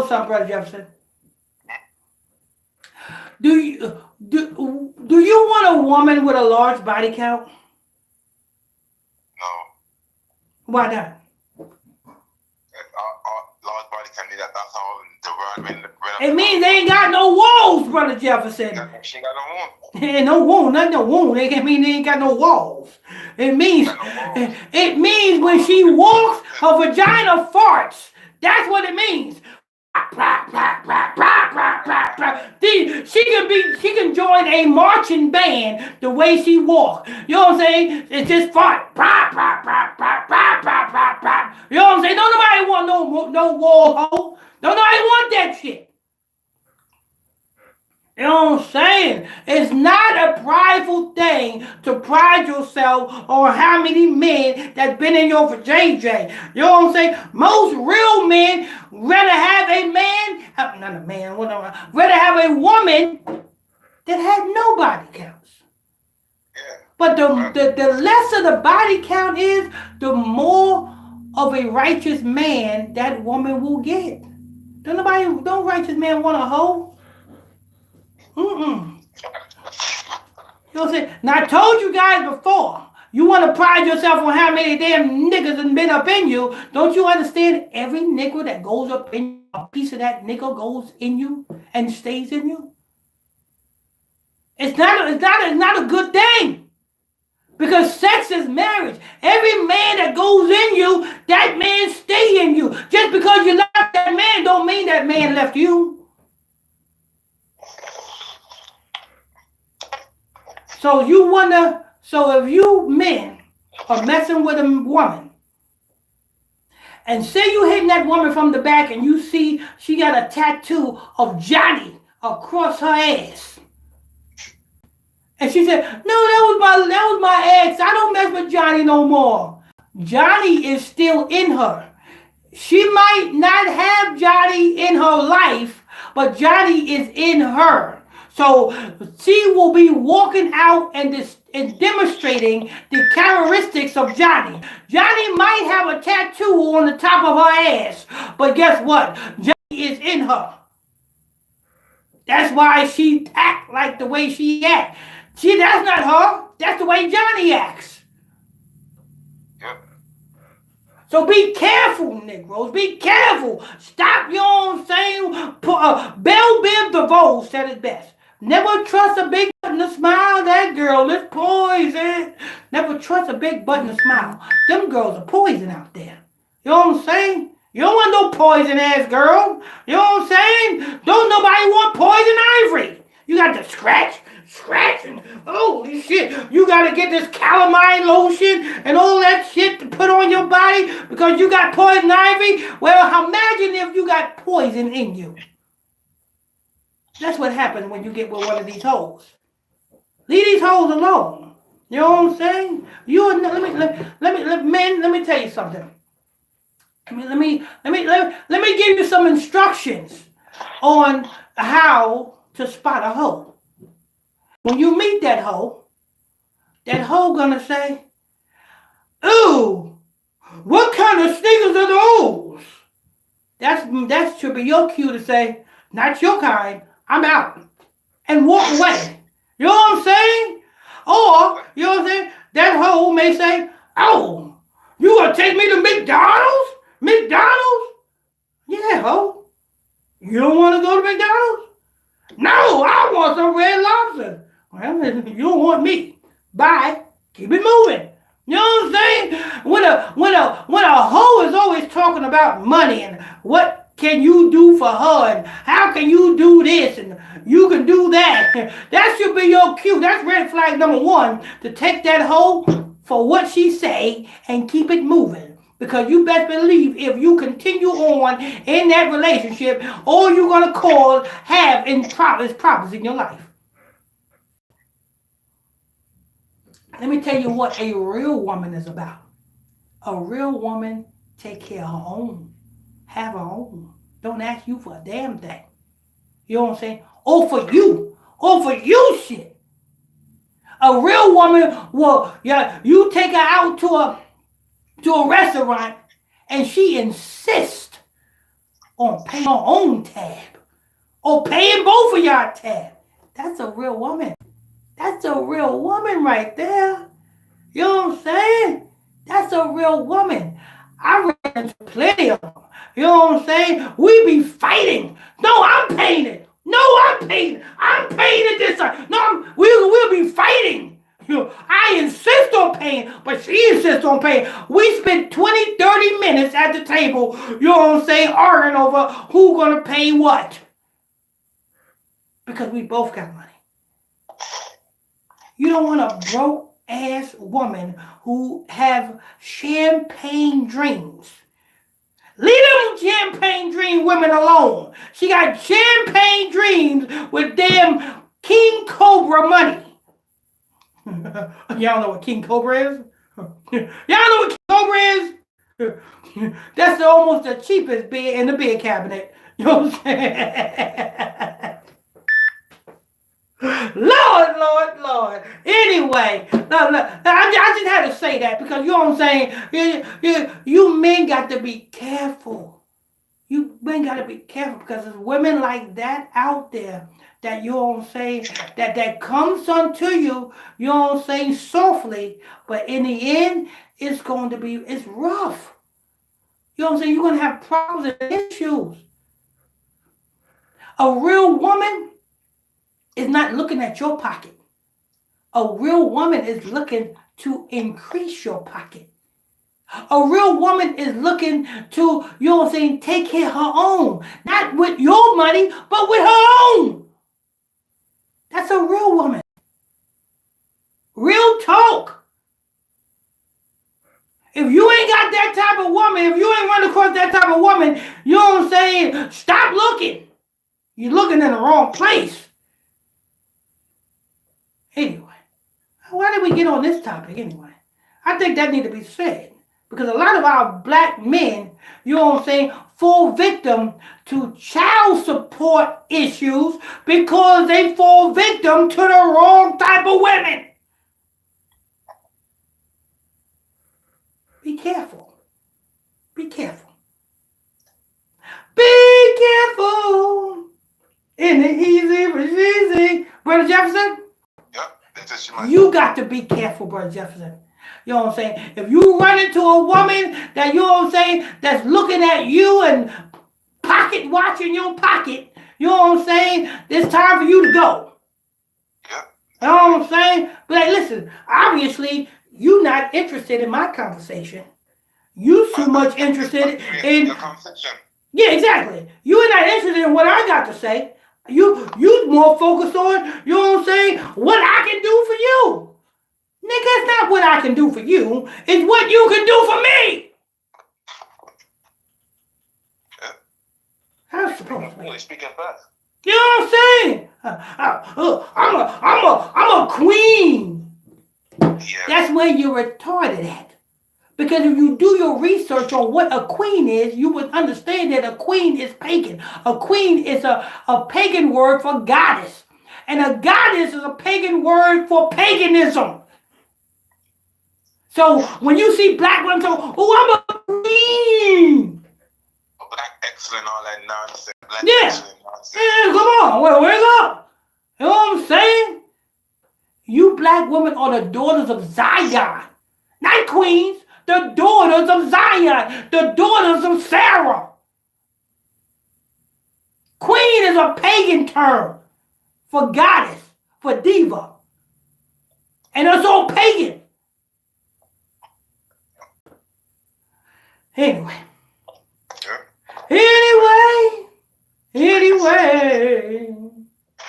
something. Brother Jefferson. Do you want a woman with a large body count? No. Why not? Large body can be that's all the it means they ain't got no walls, Brother Jefferson. She ain't got no wall. Ain't no wall, not no wall. It mean they ain't got no walls. It means when she walks, her vagina farts. That's what it means. She can join a marching band the way she walks. You know what I'm saying? It's just fart. You know what I'm saying? Don't nobody want no wall hole. Don't nobody want that shit. You know what I'm saying? It's not a prideful thing to pride yourself on how many men that's been in your JJ. You know what I'm saying? Most real men rather have a man, not a man, whatever, rather have a woman that had no body counts. But the lesser the body count is, the more of a righteous man that woman will get. Don't righteous man want a hoe? Mm-mm. You know what I'm saying? Now I told you guys before, you want to pride yourself on how many damn niggas have been up in you. Don't you understand? Every nigga that goes up in you, a piece of that nigga goes in you and stays in you. It's not a good thing. Because sex is marriage. Every man that goes in you, that man stay in you. Just because you left that man don't mean that man left you. So if you men are messing with a woman, and say you hitting that woman from the back and you see she got a tattoo of Johnny across her ass. And she said, no, that was my ex. I don't mess with Johnny no more. Johnny is still in her. She might not have Johnny in her life, but Johnny is in her. So she will be walking out and demonstrating the characteristics of Johnny. Johnny might have a tattoo on the top of her ass, but guess what? Johnny is in her. That's why she act like the way she act. See, that's not her. That's the way Johnny acts. Yep. So be careful, Negroes. Be careful. Stop, you know what I'm saying? Belle Biv DeVoe said it best. Never trust a big button to smile. That girl is poison. Never trust a big button to smile. Them girls are poison out there. You know what I'm saying? You don't want no poison ass girl. You know what I'm saying? Don't nobody want poison ivory. You got to scratching. Holy shit. You got to get this calamine lotion and all that shit to put on your body because you got poison ivy. Well, imagine if you got poison in you. That's what happens when you get with one of these hoes. Leave these hoes alone. You know what I'm saying? Let me tell you something. Let me give you some instructions on how to spot a hoe. When you meet that hoe gonna say, "Ooh, what kind of sneakers are those?" That should be your cue to say, "Not your kind. I'm out," and walk away. You know what I'm saying? Or you know what I'm saying? That hoe may say, "Oh, you gonna take me to McDonald's? McDonald's? Yeah, ho. You don't want to go to McDonald's? No, I want some Red Lobster. Well, you don't want me. Bye. Keep it moving. You know what I'm saying? When a hoe is always talking about money and what can you do for her and how can you do this and you can do that, that should be your cue. That's red flag number one, to take that hoe for what she say and keep it moving. Because you best believe if you continue on in that relationship, all you're going to have is problems in your life. Let me tell you what a real woman is about. A real woman take care of her own. Have her own. Don't ask you for a damn thing. You know what I'm saying? Or for you shit. A real woman will, you take her out to a restaurant and she insists on paying her own tab or paying both of y'all tab. That's a real woman. That's a real woman right there. You know what I'm saying? That's a real woman. I ran into plenty of them. You know what I'm saying? We be fighting. No, I'm paying it. No, I'm paying it. I'm paying it this time. No, we'll be fighting. I insist on paying, but she insists on paying. We spent 20, 30 minutes at the table, you know what I'm saying, arguing over who's going to pay what. Because we both got money. You don't want a broke-ass woman who have champagne dreams. Leave them champagne dream women alone. She got champagne dreams with damn King Cobra money. Y'all know what King Cobra is? Y'all know what King Cobra is? That's almost the cheapest beer in the beer cabinet. You know what I'm saying? Lord, Lord, Lord. Anyway, I just had to say that because you know what I'm saying? You men got to be careful. You men got to be careful because there's women like that out there that you know what I'm saying, that comes unto you, you know what I'm saying, softly, but in the end, it's going to be, it's rough. You know what I'm saying? You're going to have problems and issues. A real woman is not looking at your pocket. A real woman is looking to increase your pocket. A real woman is looking to, you know what I'm saying, take care of her own. Not with your money, but with her own. That's a real woman. Real talk. If you ain't got that type of woman, if you ain't run across that type of woman, you know what I'm saying, stop looking. You're looking in the wrong place. Anyway, why did we get on this topic anyway? I think that needs to be said. Because a lot of our black men, you know what I'm saying, fall victim to child support issues because they fall victim to the wrong type of women. Be careful. Be careful. Be careful. In the easy, easy. Brother Jefferson? Yep. You got to be careful, Brother Jefferson. You know what I'm saying? If you run into a woman that, you know what I'm saying, that's looking at you and pocket watching your pocket, you know what I'm saying, it's time for you to go. Yeah. You know what I'm saying? But like, listen, obviously, you're not interested in my conversation. You too much interested in your conversation. Yeah, exactly. You're not interested in what I got to say. You more focused on, you know what I'm saying, what I can do for you. Nigga, it's not what I can do for you. It's what you can do for me. Yeah. How's supposed to be? Really speaking fast. You know what I'm saying? I'm a queen. Yeah. That's where you're retarded at. Because if you do your research on what a queen is, you would understand that a queen is pagan. A queen is a pagan word for goddess. And a goddess is a pagan word for paganism. So when you see black women say, oh, I'm a queen. Black excellent, all that nonsense. Black excellent nonsense. Yeah, come on. Wake up. You know what I'm saying? You black women are the daughters of Zion. Not queens. The daughters of Zion. The daughters of Sarah. Queen is a pagan term for goddess, for diva. And it's all pagan. Anyway,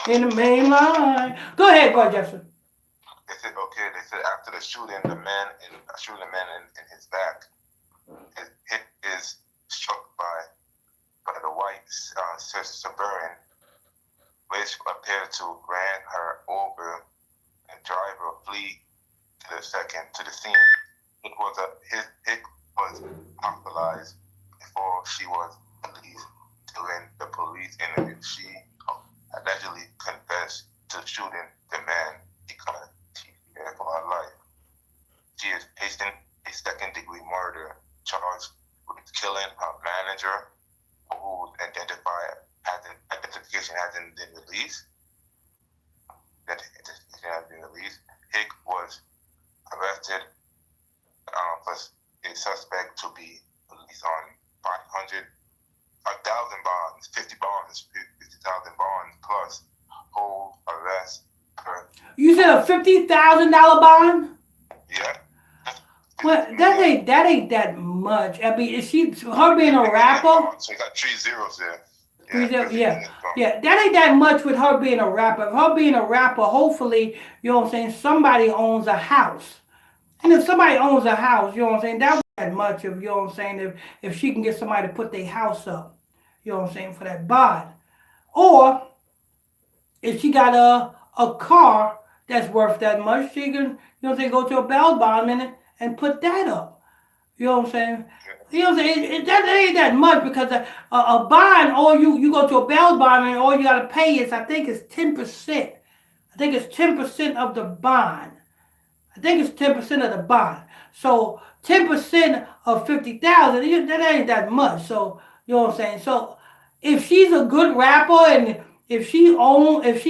in the main line. Go ahead, Bud Jefferson. They said, okay, they said after the shooting, the man in his back, his hip is struck by the white Suburban, which appeared to ran her over and driver flee to the scene. It was hospitalized before she was released. During the police interview, she allegedly confessed to shooting the man because she feared for her life. She is facing a second-degree murder charge with killing her manager, whose identification hasn't been released. Hicks was arrested for a suspect to be released on 1,000 bonds, 50,000 bonds plus hold arrest per. You said a $50,000 bond? Yeah. Well, that ain't that much. I mean, is her being a rapper? So you got 3 zeros there. Yeah, that ain't that much with her being a rapper. If her being a rapper, hopefully, you know what I'm saying, somebody owns a house. And if somebody owns a house, you know what I'm saying, that that much if, you know what I'm saying, if she can get somebody to put their house up, you know what I'm saying, for that bond. Or if she got a car that's worth that much, she can, you know what I'm saying, go to a bail bondman and put that up. You know what I'm saying? You know what I'm saying? That ain't that much because a bond, or you go to a bail bondman, all you got to pay is, I think it's 10%. I think it's 10% of the bond. I think it's 10% of the bond. So 10% of 50,000, that ain't that much. So you know what I'm saying. So if she's a good rapper and if she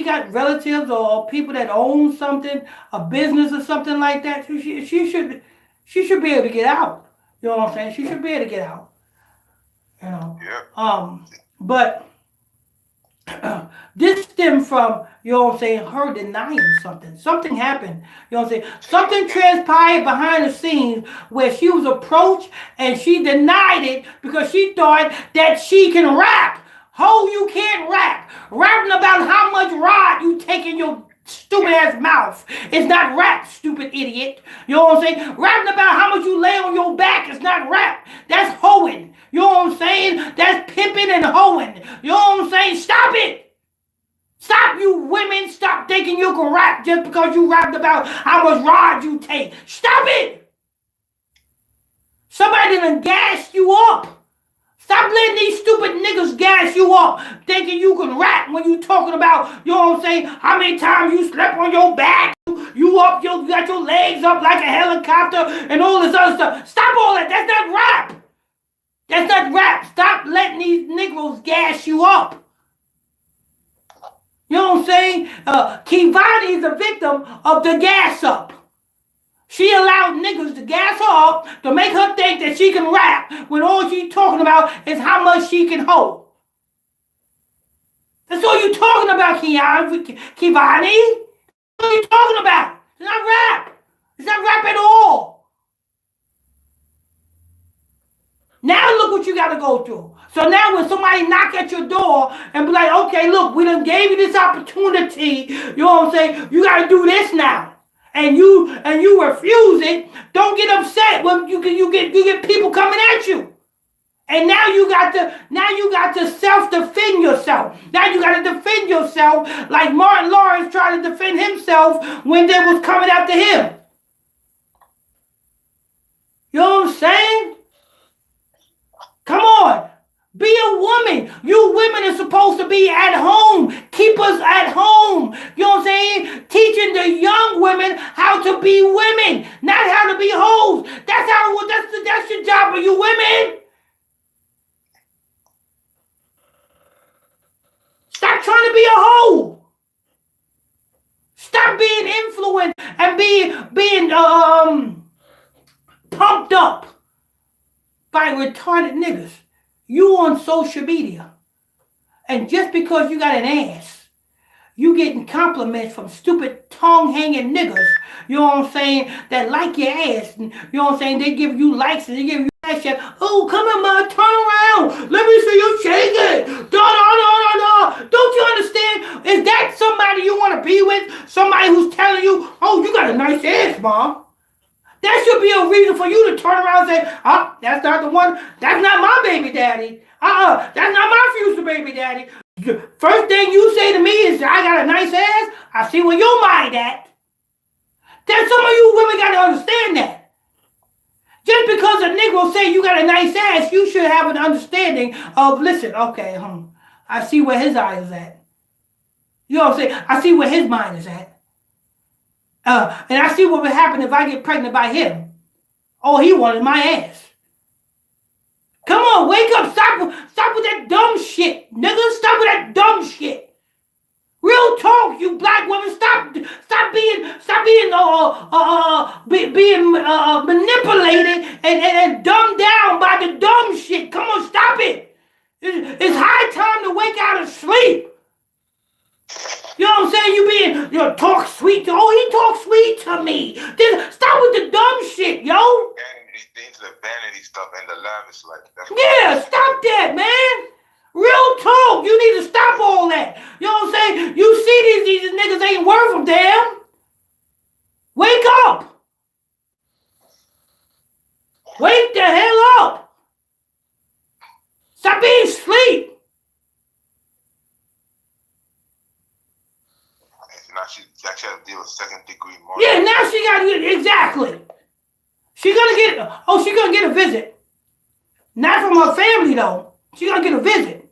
got relatives or people that own something, a business or something like that, she should be able to get out. You know what I'm saying. She should be able to get out. You know. Yeah. But this stemmed from, you know what I'm saying, her denying something. Something happened. You know what I'm saying? Something transpired behind the scenes where she was approached and she denied it because she thought that she can rap. Ho, you can't rap. Rapping about how much rod you take in your stupid ass mouth. It's not rap, stupid idiot. You know what I'm saying? Rapping about how much you lay on your back is not rap. That's hoeing. You know what I'm saying? That's pimping and hoeing. You know what I'm saying? Stop it. Stop, you women. Stop thinking you can rap just because you rapped about how much rod you take. Stop it. Somebody done gassed you up. Stop letting these stupid niggas gas you up, thinking you can rap when you talking about, you know what I'm saying, how many times you slept on your back, you got your legs up like a helicopter and all this other stuff. Stop all that. That's not rap. That's not rap. Stop letting these Negroes gas you up. You know what I'm saying? Kevonni is a victim of the gas up. She allowed niggas to gas her up to make her think that she can rap when all she's talking about is how much she can hold. That's all you're talking about, Kevonni. That's all you're talking about. It's not rap. It's not rap at all. Now look what you got to go through. So now when somebody knock at your door and be like, okay, look, we done gave you this opportunity, you know what I'm saying? You got to do this now. And you refuse it, don't get upset when you get people coming at you. And now you got to self-defend yourself. Now you got to defend yourself like Martin Lawrence tried to defend himself when they was coming after him. You know what I'm saying? Come on. Be a woman. You women are supposed to be at home. Keep us at home. You know what I'm saying? Teaching the young women how to be women, not how to be hoes. That's your job for you women. Stop trying to be a hoe. Stop being influenced and being pumped up by retarded niggas. You on social media, and just because you got an ass, you getting compliments from stupid tongue-hanging niggas, you know what I'm saying, that like your ass, and, you know what I'm saying, they give you likes and they give you that shit. Oh, come on, man, turn around. Let me see you shake it. No. Don't you understand? Is that somebody you want to be with? Somebody who's telling you, oh, you got a nice ass, mom. That should be a reason for you to turn around and say, oh, that's not the one. That's not my baby daddy. That's not my future baby daddy. First thing you say to me is, I got a nice ass. I see where your mind at. Then some of you women got to understand that. Just because a nigga will say you got a nice ass, you should have an understanding of, listen, okay, I see where his eye is at. You know what I'm saying? I see where his mind is at. And I see what would happen if I get pregnant by him. Oh, he wanted my ass. Come on, wake up. Stop with that dumb shit. Nigga, stop with that dumb shit. Real talk, you black women. Stop being manipulated and dumbed down by the dumb shit. Come on, stop it. It's high time to wake out of sleep. You know what I'm saying? Talk sweet. Oh, he talks sweet to me. Stop with the dumb shit, yo. The vanity stuff and the lavish life. Yeah, stop that, man. Real talk. You need to stop all that. You know what I'm saying? You see these niggas ain't worth a damn. Wake up. Wake the she actually had to deal with second-degree murder. Yeah, now she got to get, exactly. She's gonna get a visit. Not from her family though. She's gonna get a visit.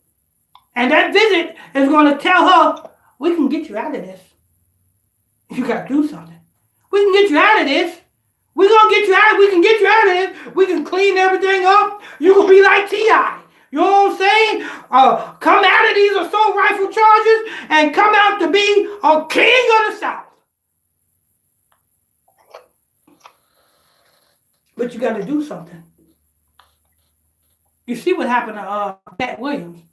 And that visit is gonna tell her, we can get you out of this. You gotta do something. We can get you out of this. We can get you out of this. We can clean everything up. You can be like T.I. You know what I'm saying? Come out of these assault rifle charges and come out to be a king of the South. But you got to do something. You see what happened to Cat Williams?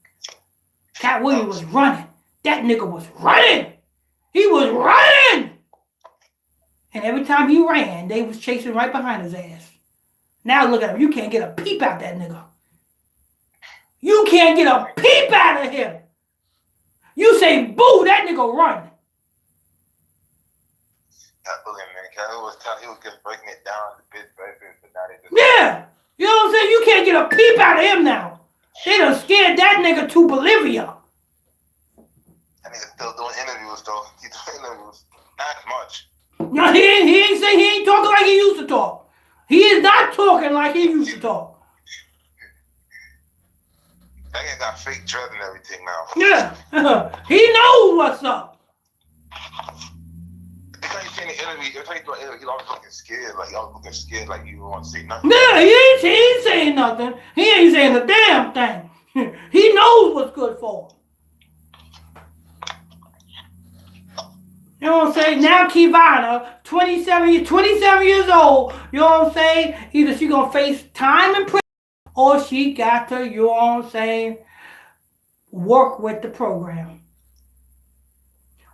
Cat Williams was running. That nigga was running. He was running. And every time he ran, they was chasing right behind his ass. Now look at him. You can't get a peep out that nigga. You can't get a peep out of him. You say, boo, that nigga run. He was just breaking it down a bit, but now they just... Yeah. You know what I'm saying? You can't get a peep out of him now. They done scared that nigga to Bolivia. That nigga still doing interviews, though. He's doing interviews. Not as much. No, he ain't talking like he used to talk. He is not talking like he used to talk. That guy got fake dread and everything now. Yeah. He knows what's up. Every time you see an interview, he's always looking scared. Like, you don't want to say nothing. Yeah, he ain't saying nothing. He ain't saying a damn thing. He knows what's good for him. You know what I'm saying? Now Kevonni, 27 years old, you know what I'm saying? Either she gonna face time in prison or she got to, you know what I'm saying, work with the program.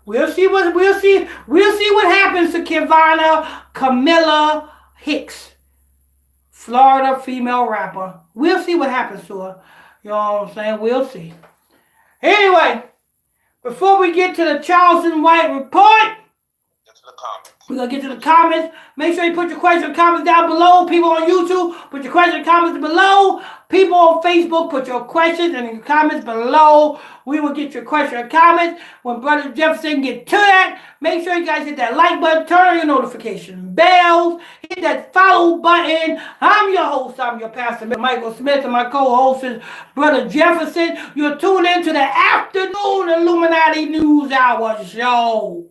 We'll see what happens to Kevonni Camilla Hicks, Florida female rapper. We'll see what happens to her. You know what I'm saying? We'll see. Anyway, before we get to the Charleston White report, we're going to get to the comments. Make sure you put your questions and comments down below. People on YouTube, put your questions and comments below. People on Facebook, put your questions and your comments below. We will get your questions and comments. When Brother Jefferson get to that, make sure you guys hit that like button, turn on your notification bells, hit that follow button. I'm your host, I'm your pastor, Michael Smith, and my co-host is Brother Jefferson. You're tuned into the afternoon Illuminati News Hour show.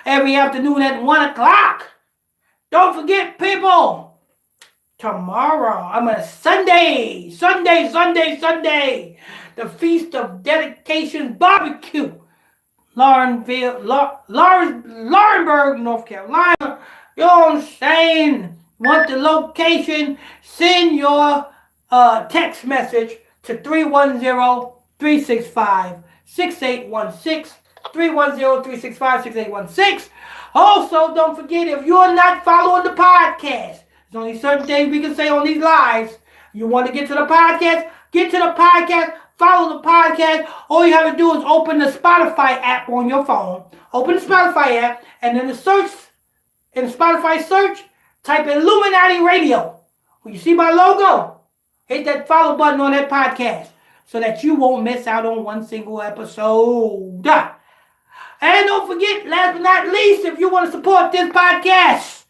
Every afternoon at 1 o'clock. Don't forget, people, tomorrow, Sunday, the Feast of Dedication Barbecue, Laurinburg, North Carolina. You know what I'm saying? Want the location? Send your text message to 310-365-6816. 310-365-6816. Also, don't forget, if you're not following the podcast, there's only certain things we can say on these lives. You want to get to the podcast? Get to the podcast. Follow the podcast. All you have to do is open the Spotify app on your phone. Open the Spotify app, and then in the Spotify search, type Illuminati Radio. When you see my logo, hit that follow button on that podcast so that you won't miss out on one single episode. And don't forget, last but not least, if you want to support this podcast,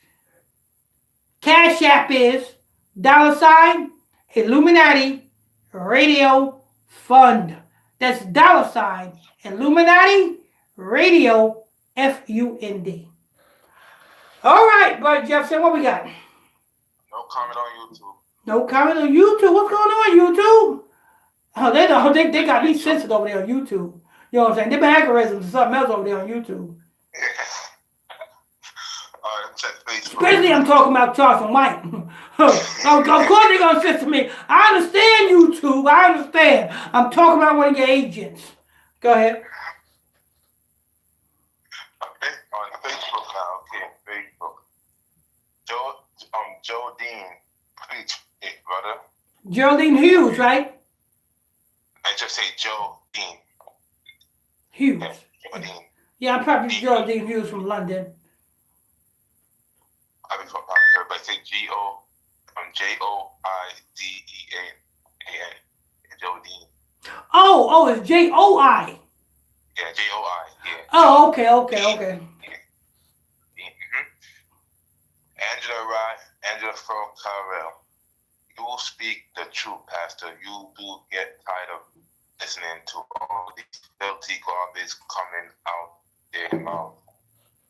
Cash App is $ Illuminati Radio Fund. That's $ Illuminati Radio FUND. All right, Brother Jefferson, what we got? No comment on YouTube. No comment on YouTube? What's going on, YouTube? Oh, they got me censored over there on YouTube. You know what I'm saying? They've been algorithms or something else over there on YouTube. Especially I'm talking about Charleston White. Of course they're going to censor me. I understand YouTube. I understand. I'm talking about one of your agents. Go ahead. On Facebook now. Okay, Facebook. Joe Dean. Preach it, brother. Geraldine Hughes, right? I just say Joe Dean. Hughes. Yeah, Dean. Yeah, I'm probably Geraldine Hughes from London. I've probably heard, but I say Joidean. Joe Dean. Oh, it's Joi. Yeah, Joi. Yeah. Oh, okay. Yeah. Angela Fro Carell, you speak the truth, Pastor. You do get tired of listening to all these filthy garbage coming out their mouth.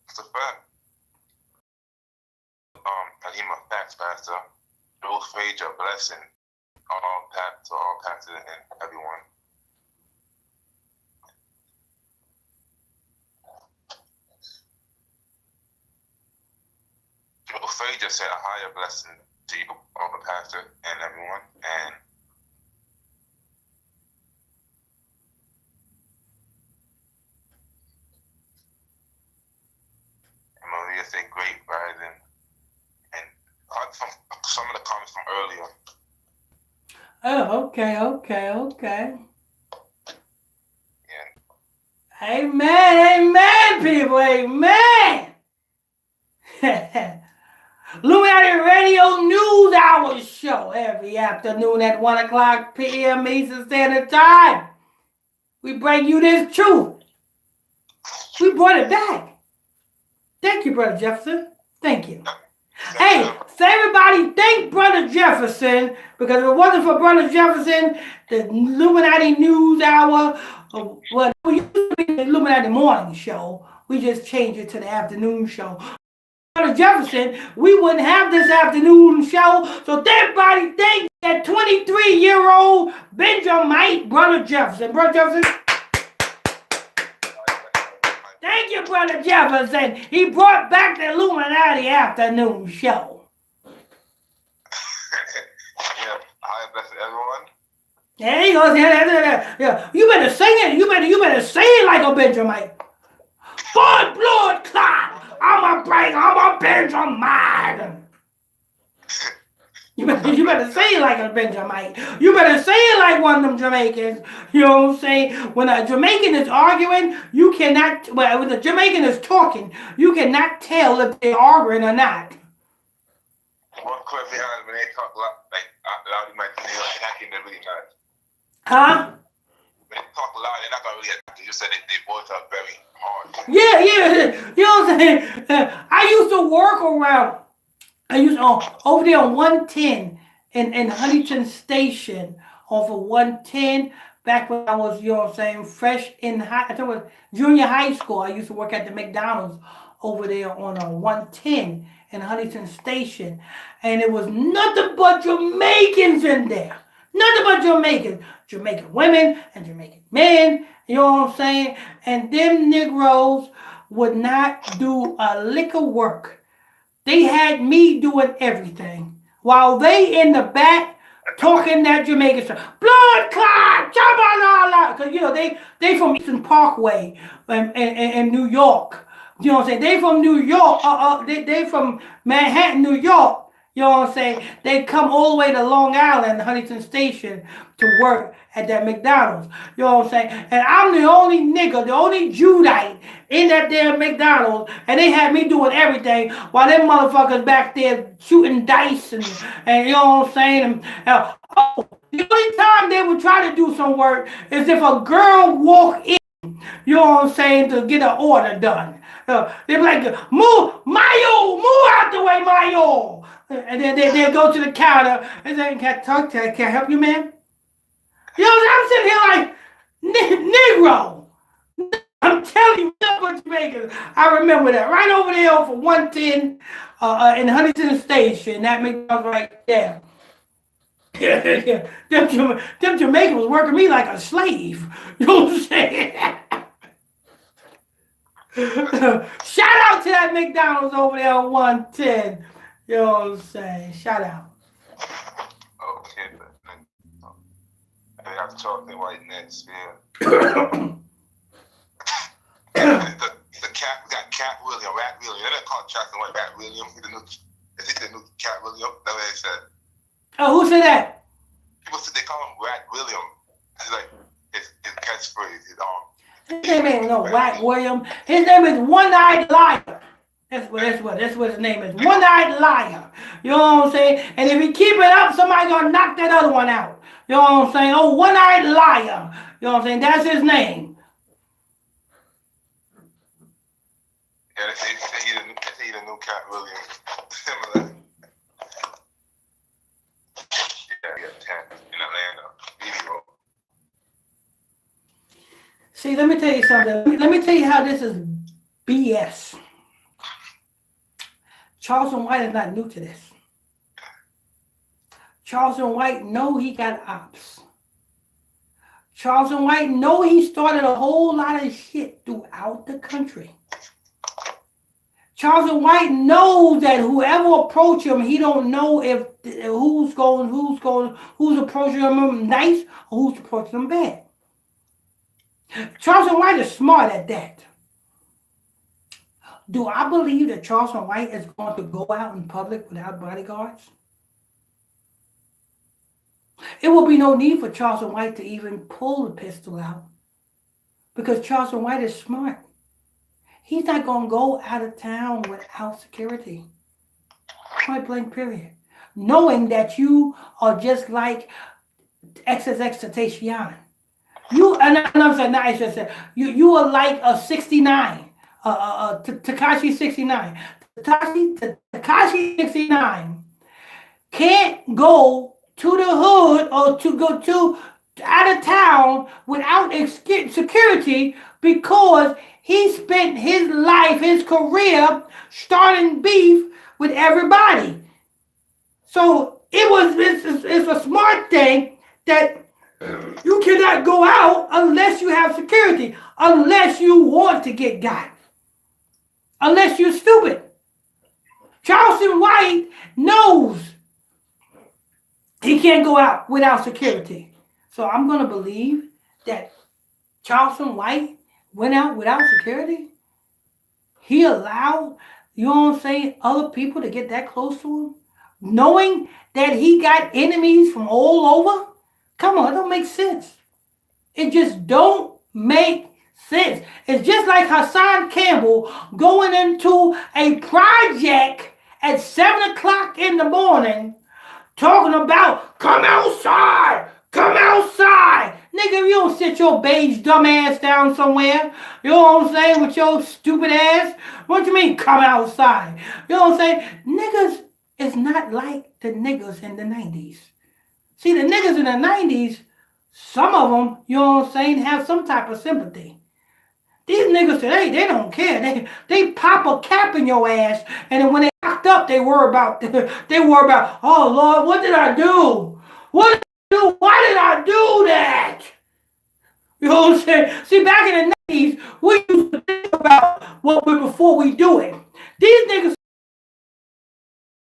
It's a fact. Halima, facts, Pastor. Those fades are blessing. All pastors and everyone. Joe Fay just said a higher blessing to you, all the pastor and everyone. And Maria said great rising. And some of the comments from earlier. Oh, okay. Yeah. Amen, people, amen. Illuminati Radio News Hour show every afternoon at 1 o'clock p.m. Eastern Standard Time. We bring you this truth. We brought it back. Thank you, Brother Jefferson. Thank you. Hey, so everybody thank Brother Jefferson, because if it wasn't for Brother Jefferson, the Illuminati News Hour, well, it used to be the Illuminati Morning Show. We just changed it to the afternoon show. Brother Jefferson, we wouldn't have this afternoon show. So everybody thank that 23-year-old Benjamite Brother Jefferson. Brother Jefferson. Thank you, Brother Jefferson. He brought back the Illuminati afternoon show. Yeah, I bless everyone. There you go. Yeah. You better sing it. You better say it like a Benjamite. Blood clot. I'm a Benjamite. You better say it like a Benjamite. You better say it like one of them Jamaicans. You know what I'm saying? When a Jamaican is arguing, you cannot, well, when the Jamaican is talking, you cannot tell if they're arguing or not. One clip behind when they talk loud, you might think they're attacking, they're really not. Huh? When they talk loud, they're not going to really attack. You just said their voice are very hard. Yeah. You know what I'm saying? I used to work around. Over there on 110 in Huntington Station, off of 110, back when I was, you know what I'm saying, fresh in I think it was junior high school. I used to work at the McDonald's over there on 110 in Huntington Station. And it was nothing but Jamaicans in there. Nothing but Jamaicans. Jamaican women and Jamaican men, you know what I'm saying? And them Negroes would not do a lick of work. They had me doing everything while they in the back talking that Jamaican stuff. Blood clot, chabalala. Because, you know, they from Eastern Parkway in New York. You know what I'm saying? They from New York. They from Manhattan, New York. You know what I'm saying? They come all the way to Long Island, Huntington Station, to work at that McDonald's. You know what I'm saying? And I'm the only nigga, the only Judite in that damn McDonald's, and they had me doing everything while them motherfuckers back there shooting dice and you know what I'm saying? And, the only time they would try to do some work is if a girl walk in, you know what I'm saying, to get an order done. They'd be like, move out the way, Mayo. And then they'll go to the counter and say, can I help you, man? You know what I'm sitting here like, Negro. I'm telling you, what Jamaicans. I remember that. Right over there for 110 in Huntington Station. That McDonald's right there. Them Jamaicans was working me like a slave. You know what I'm saying? Shout out to that McDonald's over there on 110. You know what I'm saying? Shout out. Okay, I have to talk to white next, yeah. the Cat William, Rat William. They don't call Jackson White Rat William. Is it the new Cat William? That's what they said. Oh, who said that? People said they call him Rat William. It's like his catchphrase. His name ain't no Rat William. His name is One-Eyed Liar. That's what his name is. One-Eyed Liar. You know what I'm saying? And if he keep it up, somebody gonna knock that other one out. You know what I'm saying? Oh, One-Eyed Liar. You know what I'm saying? That's his name. Yeah, they say he's the new Cat William. similar. Yeah, 10 in Atlanta. Video. See, let me tell you something. Let me tell you how this is BS. Charleston White is not new to this. Charleston White know he got ops. Charleston White know he started a whole lot of shit throughout the country. Charleston White knows that whoever approach him, he don't know if who's approaching him nice or who's approaching him bad. Charleston White is smart at that. Do I believe that Charleston White is going to go out in public without bodyguards? It will be no need for Charleston White to even pull the pistol out because Charleston White is smart. He's not going to go out of town without security. Point blank, period. Knowing that you are just like XXX You, and I'm saying, not XXX, you are like a 69, Tekashi 69. Tekashi 69 can't go to the hood or to go to out of town without security because he spent his life, his career, starting beef with everybody. So it's a smart thing that you cannot go out unless you have security, unless you want to get got, unless you're stupid. Charleston White knows he can't go out without security. So I'm going to believe that Charleston White went out without security. He allowed, you know what I'm saying, other people to get that close to him, knowing that he got enemies from all over. Come on, it don't make sense. It just don't make sense. It's just like Hassan Campbell going into a project at 7 o'clock in the morning talking about, come outside, come outside. Nigga, if you don't sit your beige dumb ass down somewhere, you know what I'm saying, with your stupid ass, what you mean come outside? You know what I'm saying? Niggas is not like the niggas in the 90s. See, the niggas in the 90s, some of them, you know what I'm saying, have some type of sympathy. These niggas today, they don't care. They pop a cap in your ass, and then when they locked up, they worry about, oh Lord, what did I do? What did I do? Why did I do that? You know what I'm saying? See, back in the 90s, we used to think about what we before we do it. These niggas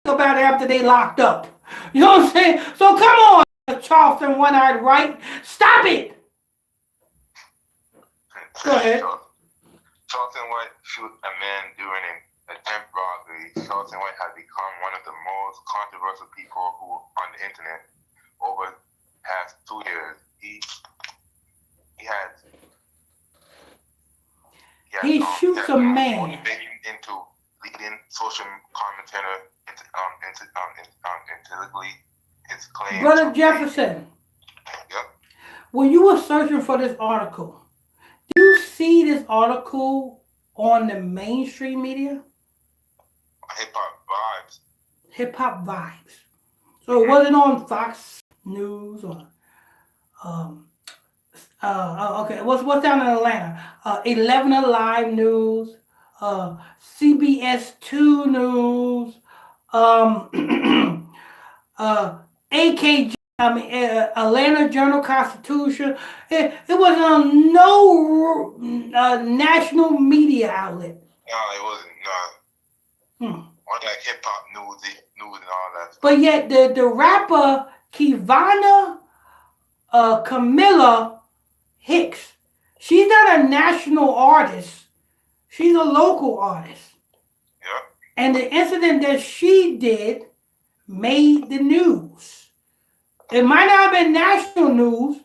think about it after they locked up. You know what I'm saying? So come on, Charleston One-Eyed Right. Stop it. Go ahead. Charleston White shoot a man during an attempt robbery. Charleston White has become one of the most controversial people who on the internet over the past 2 years. He shoots a man into leading social commentator intellectually his claims. Brother Jefferson. Yep. When you were searching for this article, do you see this article on the mainstream media? Hip Hop Vibes. Hip Hop Vibes. So it wasn't on Fox News or okay. What's down in Atlanta? 11 Alive News, CBS 2 News, AKG. Atlanta Journal-Constitution. It wasn't on no national media outlet. No, it wasn't. No. On like hip hop news and all that stuff. But yet the rapper Kevonni Camilla Hicks, she's not a national artist. She's a local artist. Yeah. And the incident that she did made the news. It might not have been national news,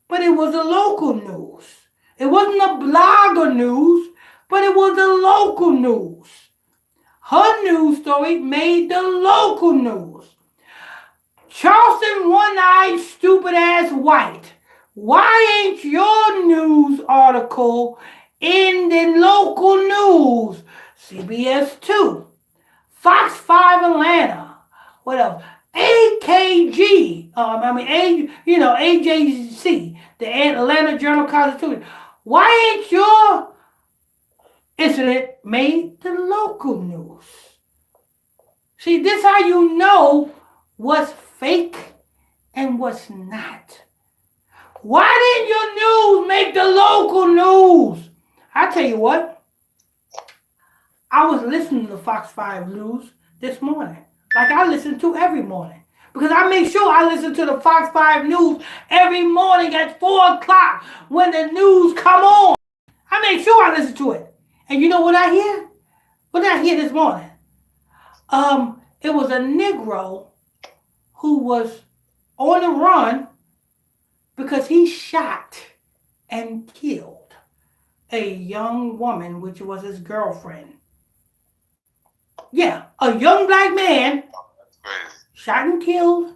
but it was a local news. It wasn't a blogger news, but it was a local news. Her news story made the local news. Charleston One-Eyed Stupid Ass White. Why ain't your news article in the local news? CBS 2, Fox 5 Atlanta. What else? AKG. AJC, the Atlanta Journal-Constitution. Why ain't your incident made the local news? See, this how you know what's fake and what's not. Why didn't your news make the local news? I tell you what, I was listening to Fox 5 News this morning, like I listen to every morning. Because I make sure I listen to the Fox 5 News every morning at 4 o'clock when the news come on. I make sure I listen to it. And you know what I hear? What did I hear this morning? It was a Negro who was on the run because he shot and killed a young woman, which was his girlfriend. Yeah, a young black man shot and killed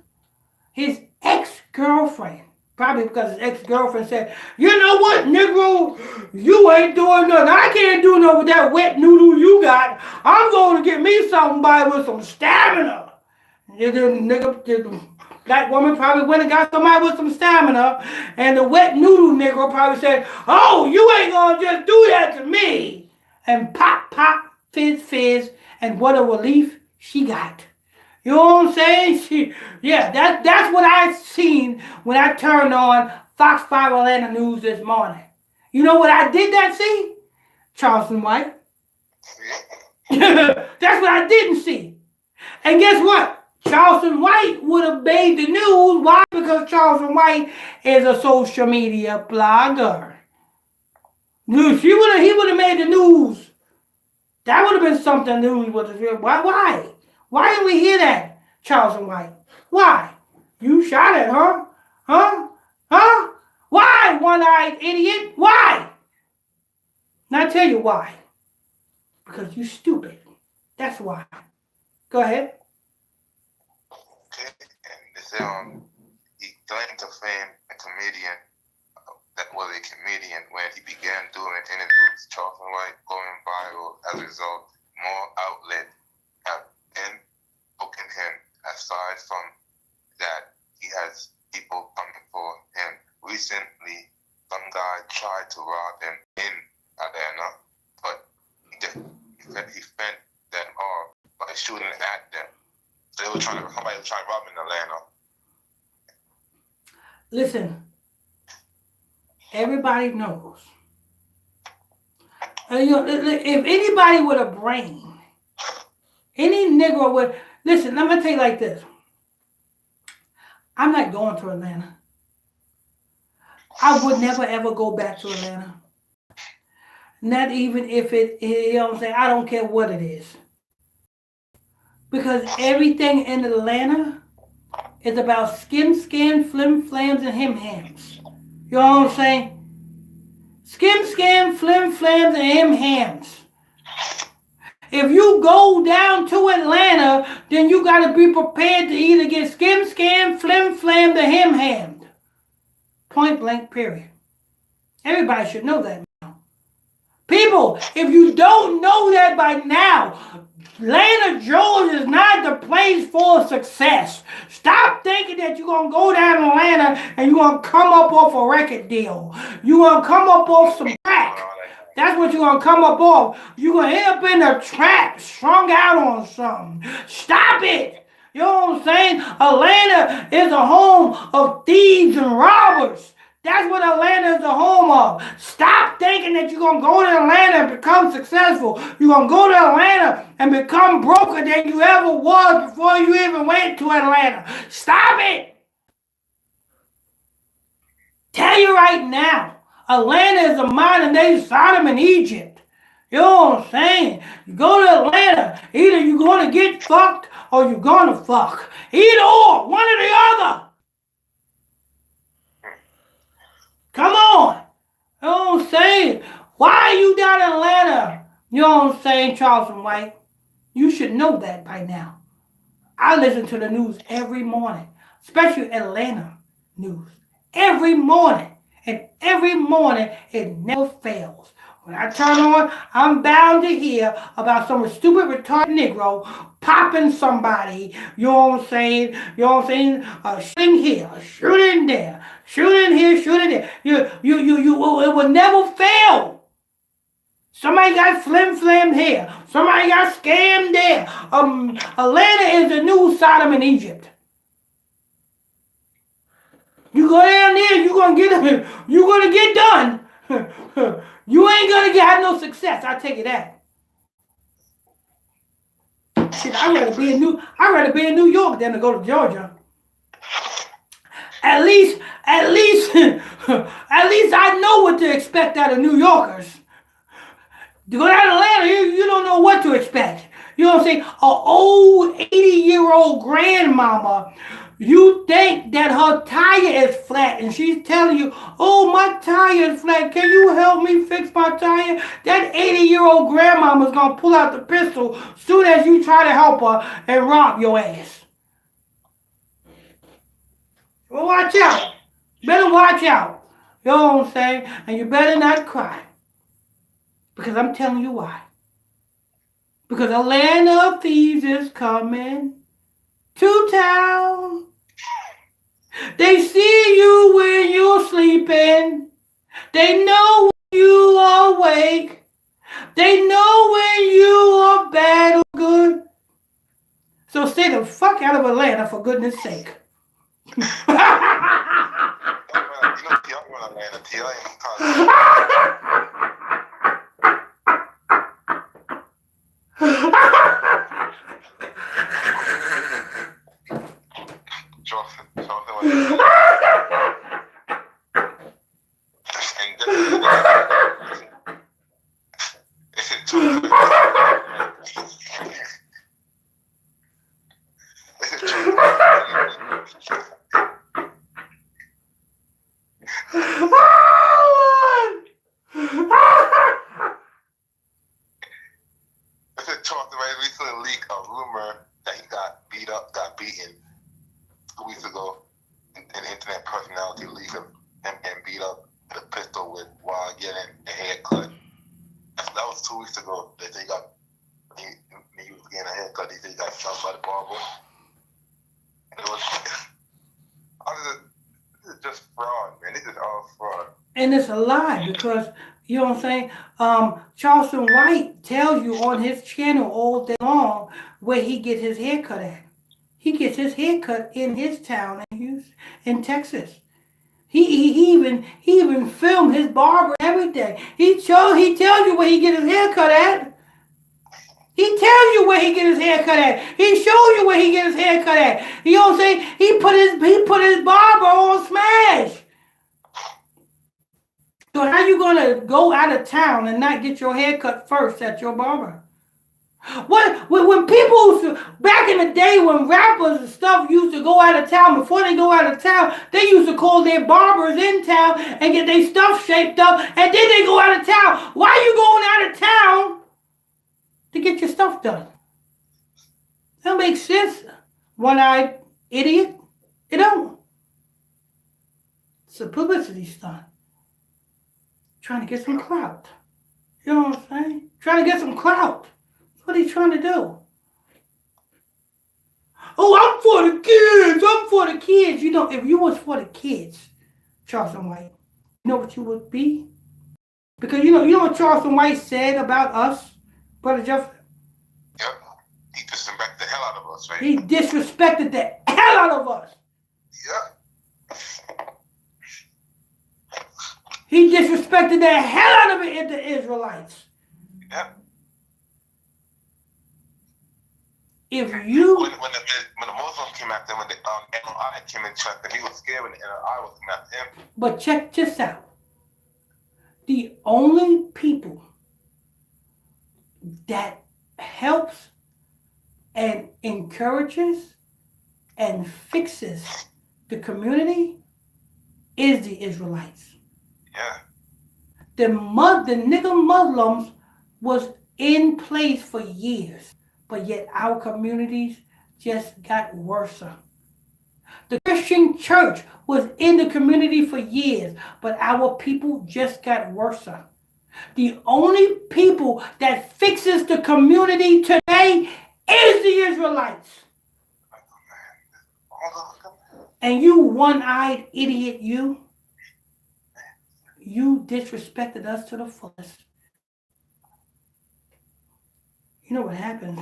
his ex-girlfriend. Probably because his ex-girlfriend said, you know what, Negro, you ain't doing nothing. I can't do nothing with that wet noodle you got. I'm going to get me somebody with some stamina. The black woman probably went and got somebody with some stamina. And the wet noodle Negro probably said, oh, you ain't going to just do that to me. And pop, pop, fizz, fizz. And what a relief she got. You know what I'm saying? That's what I seen when I turned on Fox 5 Atlanta News this morning. You know what I did not see? Charleston White. That's what I didn't see. And guess what? Charleston White would have made the news. Why? Because Charleston White is a social media blogger. He would have made the news. That would have been something news with the why? Why didn't we hear that, Charleston White? Why? You shot it, huh? Huh? Why, one-eyed idiot? Why? Now I tell you why. Because you stupid. That's why. Go ahead. Okay, and this he claimed to fame a comedian that was a comedian when he began doing interviews. Charleston White going viral as a result. More outlets have been booking him. Aside from that, he has people coming for him. Recently, some guy tried to rob him in Atlanta, but he fent them off by shooting at them. So somebody was trying to rob him in Atlanta. Listen, everybody knows. If anybody with a brain, any Negro would... Listen, I'm going to tell you like this. I'm not going to Atlanta. I would never, ever go back to Atlanta. Not even if it, you know what I'm saying? I don't care what it is. Because everything in Atlanta is about skim, flim, flams, and him-hams. You know what I'm saying? Skim, flim, flams, and him-hams. If you go down to Atlanta, then you got to be prepared to either get skim, flim, flam, to him-hammed. Point blank, period. Everybody should know that now. People, if you don't know that by now, Atlanta, Georgia is not the place for success. Stop thinking that you're going to go down to Atlanta and you're going to come up off a record deal. You're going to come up off some crack. That's what you're going to come up off. You're going to end up in a trap, strung out on something. Stop it. You know what I'm saying? Atlanta is a home of thieves and robbers. That's what Atlanta is the home of. Stop thinking that you're going to go to Atlanta and become successful. You're going to go to Atlanta and become broker than you ever was before you even went to Atlanta. Stop it. Tell you right now. Atlanta is a modern day Sodom and Egypt. You know what I'm saying? You go to Atlanta, either you're going to get fucked or you're going to fuck. Either or, one or the other. Come on. You know what I'm saying? Why are you down in Atlanta? You know what I'm saying, Charleston White? You should know that by now. I listen to the news every morning, especially Atlanta news. Every morning. And every morning, it never fails. When I turn on, I'm bound to hear about some stupid retarded Negro popping somebody. You know what I'm saying? You know what I'm saying? Shooting here, shooting there, shooting here, shooting there. It will never fail. Somebody got flim-flammed here. Somebody got scammed there. Atlanta is the new Sodom in Egypt. You go down there, you're gonna get done. You ain't gonna have no success. I tell you that. Shit, I'd rather be in New York than to go to Georgia. At least, at least I know what to expect out of New Yorkers. To go down to Atlanta, you don't know what to expect. You know what I'm saying? An old 80-year-old grandmama, you think that her tire is flat and she's telling you, oh, my tire is flat. Can you help me fix my tire? That 80-year-old grandmama's going to pull out the pistol as soon as you try to help her and romp your ass. Well, watch out. Better watch out. You know what I'm saying? And you better not cry. Because I'm telling you why. Because a land of thieves is coming to town. They see you when you're sleeping. They know when you are awake. They know when you are bad or good. So stay the fuck out of Atlanta for goodness sake. And it's a lie because, you know what I'm saying, Charleston White tells you on his channel all day long where he gets his hair cut at. He gets his hair cut in his town in Texas. He even filmed his barber and everything. He tells you where he get his hair cut at. He tells you where he get his hair cut at. He shows you where he get his hair cut at. You know what I'm saying? He put his barber on Smash. So how you gonna go out of town and not get your hair cut first at your barber? When people back in the day when rappers and stuff used to go out of town, before they go out of town, they used to call their barbers in town and get their stuff shaped up, and then they go out of town. Why are you going out of town to get your stuff done? That makes sense, one-eyed idiot. It don't. It's a publicity stunt. Trying to get some clout. You know what I'm saying? Trying to get some clout. That's what he's trying to do. Oh, I'm for the kids. I'm for the kids. You know, if you was for the kids, Charleston White, you know what you would be? Because you know what Charleston White said about us, Brother Jeff? Yep. He disrespected the hell out of us, right? He disrespected the hell out of us. Yep. He disrespected the hell out of the Israelites. Yep. If you... When the Muslims came after him, when the NOI came and checked him, he was scared when the NOI was coming after him. But check this out. The only people that helps and encourages and fixes the community is the Israelites. Yeah. The nigger Muslims was in place for years, but yet our communities just got worse. The Christian church was in the community for years, but our people just got worse. The only people that fixes the community today is the Israelites. And you one-eyed idiot, you disrespected us to the fullest. You know what happens?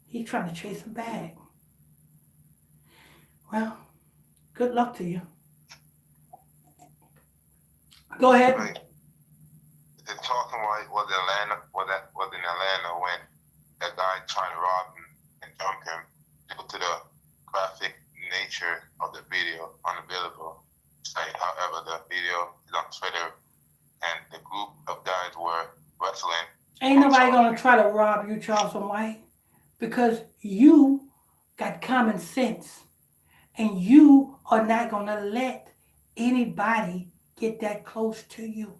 He's trying to chase a bag. Well, good luck to you. Go ahead. Right. The talking was in Atlanta when that guy tried to rob him and jump him due to the graphic nature of the video unavailable. However, the video is on Twitter, and the group of guys were wrestling. Ain't nobody gonna try to rob you, Charleston White, because you got common sense, and you are not gonna let anybody get that close to you.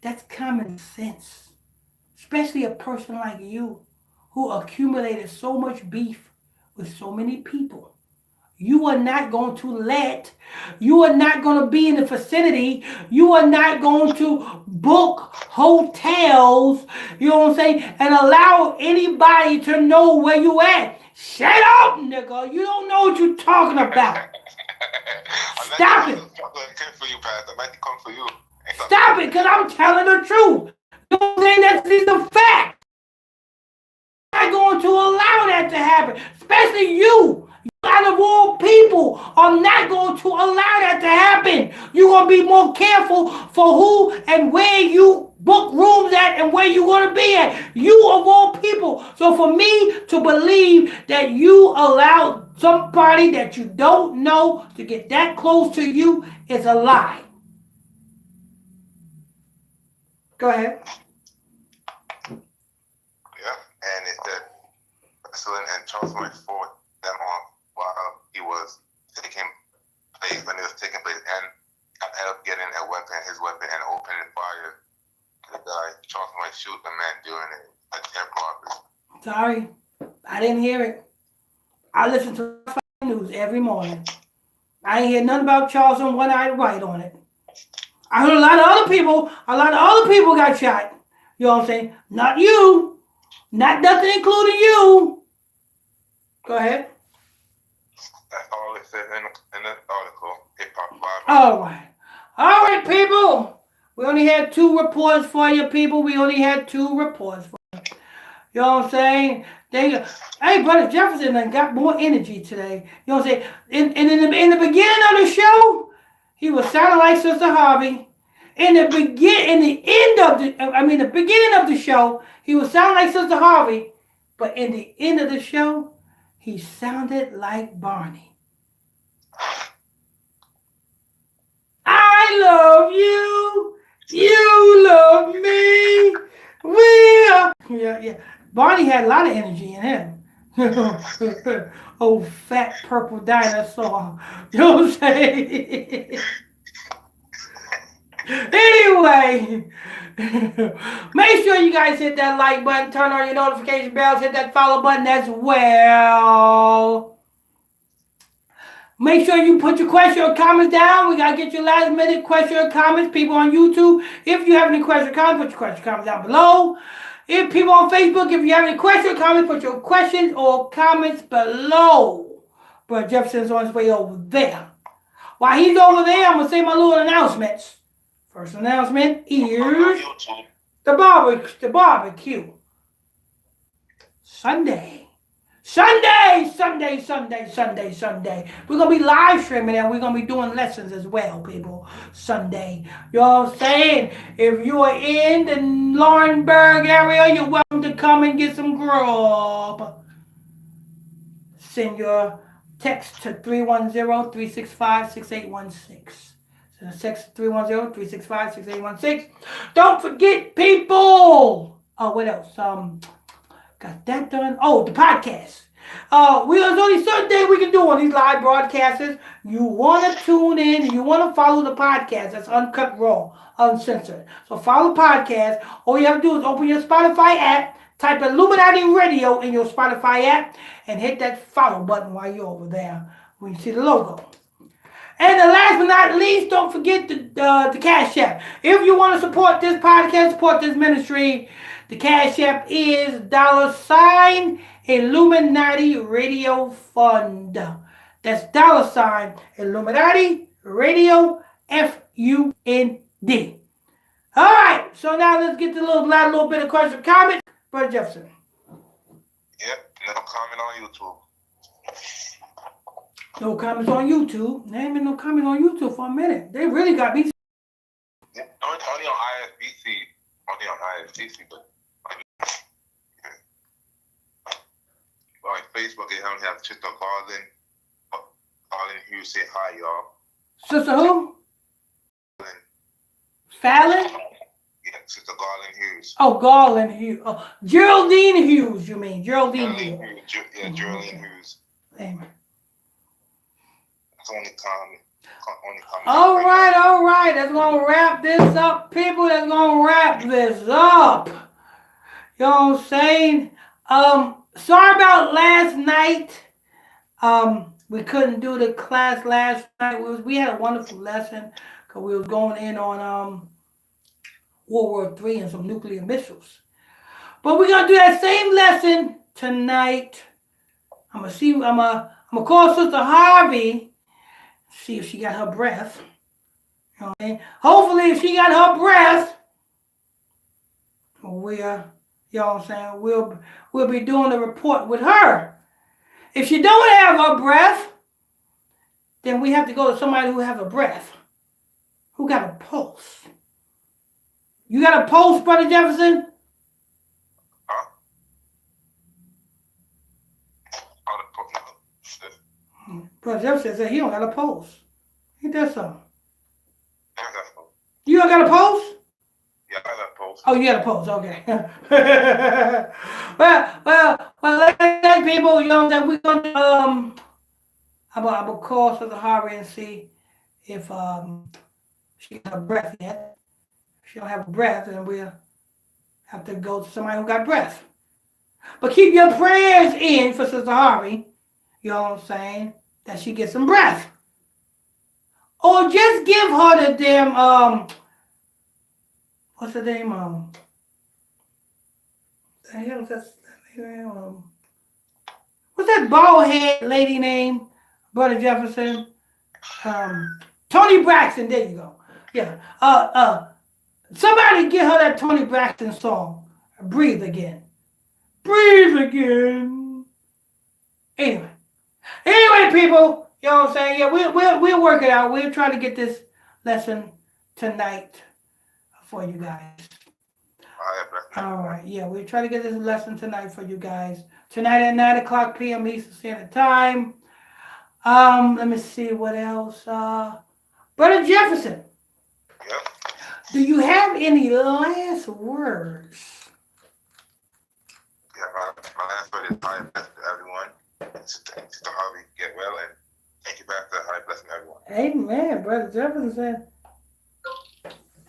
That's common sense, especially a person like you who accumulated so much beef with so many people. You are not going to be in the vicinity. You are not going to book hotels, you know what I'm saying, and allow anybody to know where you at. Shut up, nigga. You don't know what you're talking about. Stop it. Stop it, because I'm telling the truth. You know what I'm saying? That's the fact. I'm not going to allow that to happen, especially you. Out of all people are not going to allow that to happen. You're going to be more careful for who and where you book rooms at and where you're going to be at. You of all people. So for me to believe that you allowed somebody that you don't know to get that close to you is a lie. Go ahead. Yeah, and it said wrestling and Charleston fought them on while he was taking place, and ended up getting a weapon, his weapon, and opening fire to the guy. Charleston might shoot the man during a attempt robbery. Sorry, I didn't hear it. I listen to news every morning. I ain't hear nothing about Charleston one-eyed white on it. I heard a lot of other people got shot. You know what I'm saying? Not you. Not nothing including you. Go ahead. That's all it says in the article. Hip-Hop 5. All right, people. We only had 2 reports for you, people. We only had 2 reports for you. You know what I'm saying? Hey, Brother Jefferson done got more energy today. You know what I'm saying? In the beginning of the show, he was sounding like Sister Harvey. The beginning of the show, he was sounding like Sister Harvey. But in the end of the show, he sounded like Barney. I love you. You love me. We are. Yeah. Barney had a lot of energy in him. Oh, fat purple dinosaur. You know what I'm saying? Anyway, make sure you guys hit that like button, turn on your notification bells, hit that follow button as well. Make sure you put your question or comments down. We got to get your last minute question or comments. People on YouTube, if you have any question or comments, put your question or comments down below. If people on Facebook, if you have any questions or comments, put your questions or comments below. Brother Jefferson's on his way over there. While he's over there, I'm going to say my little announcements. First announcement is the barbecue. Sunday. We're going to be live streaming and we're going to be doing lessons as well, people. Sunday. You know what I'm saying? If you are in the Laurinburg area, you're welcome to come and get some grub. Send your text to 310-365-6816. Text 310-365-6816. Don't forget, people. Oh, what else? Got that done. Oh, the podcast. There's only certain things we can do on these live broadcasts. You want to tune in and you want to follow the podcast. That's uncut, raw, uncensored. So follow the podcast. All you have to do is open your Spotify app, type Illuminati Radio in your Spotify app, and hit that follow button while you're over there when you see the logo. And the last but not least, don't forget the Cash App. If you want to support this podcast, support this ministry, the Cash App is $ Illuminati Radio Fund. That's $ Illuminati Radio FUND. All right, so now let's get to a little bit of question comment. Brother Jefferson. Yep, no comment on YouTube. No comments on YouTube. There ain't been no comment on YouTube for a minute. They really got me. Yeah, only on ISBC. Only on ISBC, but on Facebook, they don't have Sister Garland. Garland Hughes say hi, y'all. Sister who? Fallon? Yeah, Sister Garland Hughes. Oh, Garland Hughes. Oh, Geraldine Hughes, you mean. Geraldine Hughes. Yeah, Geraldine Hughes. Amen. That's only comment. All right. That's going to wrap this up, people. That's going to wrap this up. You know what I'm saying? Sorry about last night. We couldn't do the class last night. We had a wonderful lesson because we was going in on World War III and some nuclear missiles. But we're gonna do that same lesson tonight. I'm gonna call Sister Harvey, see if she got her breath. You know what I mean? Hopefully, if she got her breath, you know what I'm saying, we'll be doing a report with her. If she don't have her breath, then we have to go to somebody who has a breath, who got a pulse. You got a pulse, Brother Jefferson? Brother Jefferson said he don't got a pulse. Ain't that something? You don't got a pulse? Yeah, I got a pulse. Oh, you got a pulse, okay. well, like I said, people, you know that we're gonna I'm gonna call Sister Harvey and see if she got a breath yet. If she don't have a breath, then we'll have to go to somebody who got breath. But keep your prayers in for Sister Harvey, you know what I'm saying, that she gets some breath. Or just give her the damn what's the name? The hell is that? What's that bald head lady name? Brother Jefferson? Toni Braxton, there you go. Yeah. Somebody get her that Toni Braxton song. Breathe again. Breathe again. Anyway, people, you know what I'm saying? Yeah, we'll work it out. We'll try to get this lesson tonight for you guys. All right, yeah, we'll try to get this lesson tonight for you guys. Tonight at 9:00 p.m. Eastern Standard Time. Let me see what else. Brother Jefferson. Yep. Do you have any last words? Yeah, my last word is high blessing to everyone. Sister Harvey, get well, and thank you, Pastor. High blessing to everyone. Amen, Brother Jefferson said.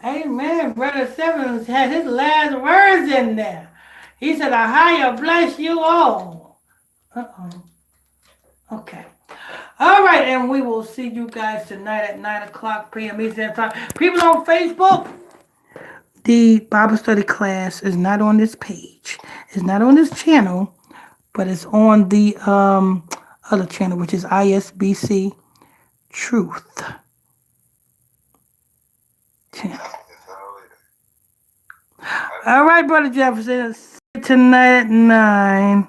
Amen, Brother Jefferson had his last words in there. He said, "A higher bless you all." Okay. All right, and we will see you guys tonight at 9:00 p.m. Eastern Time. People on Facebook, the Bible study class is not on this page. It's not on this channel, but it's on the other channel, which is ISBC Truth channel. All right, Brother Jefferson. See you tonight at 9.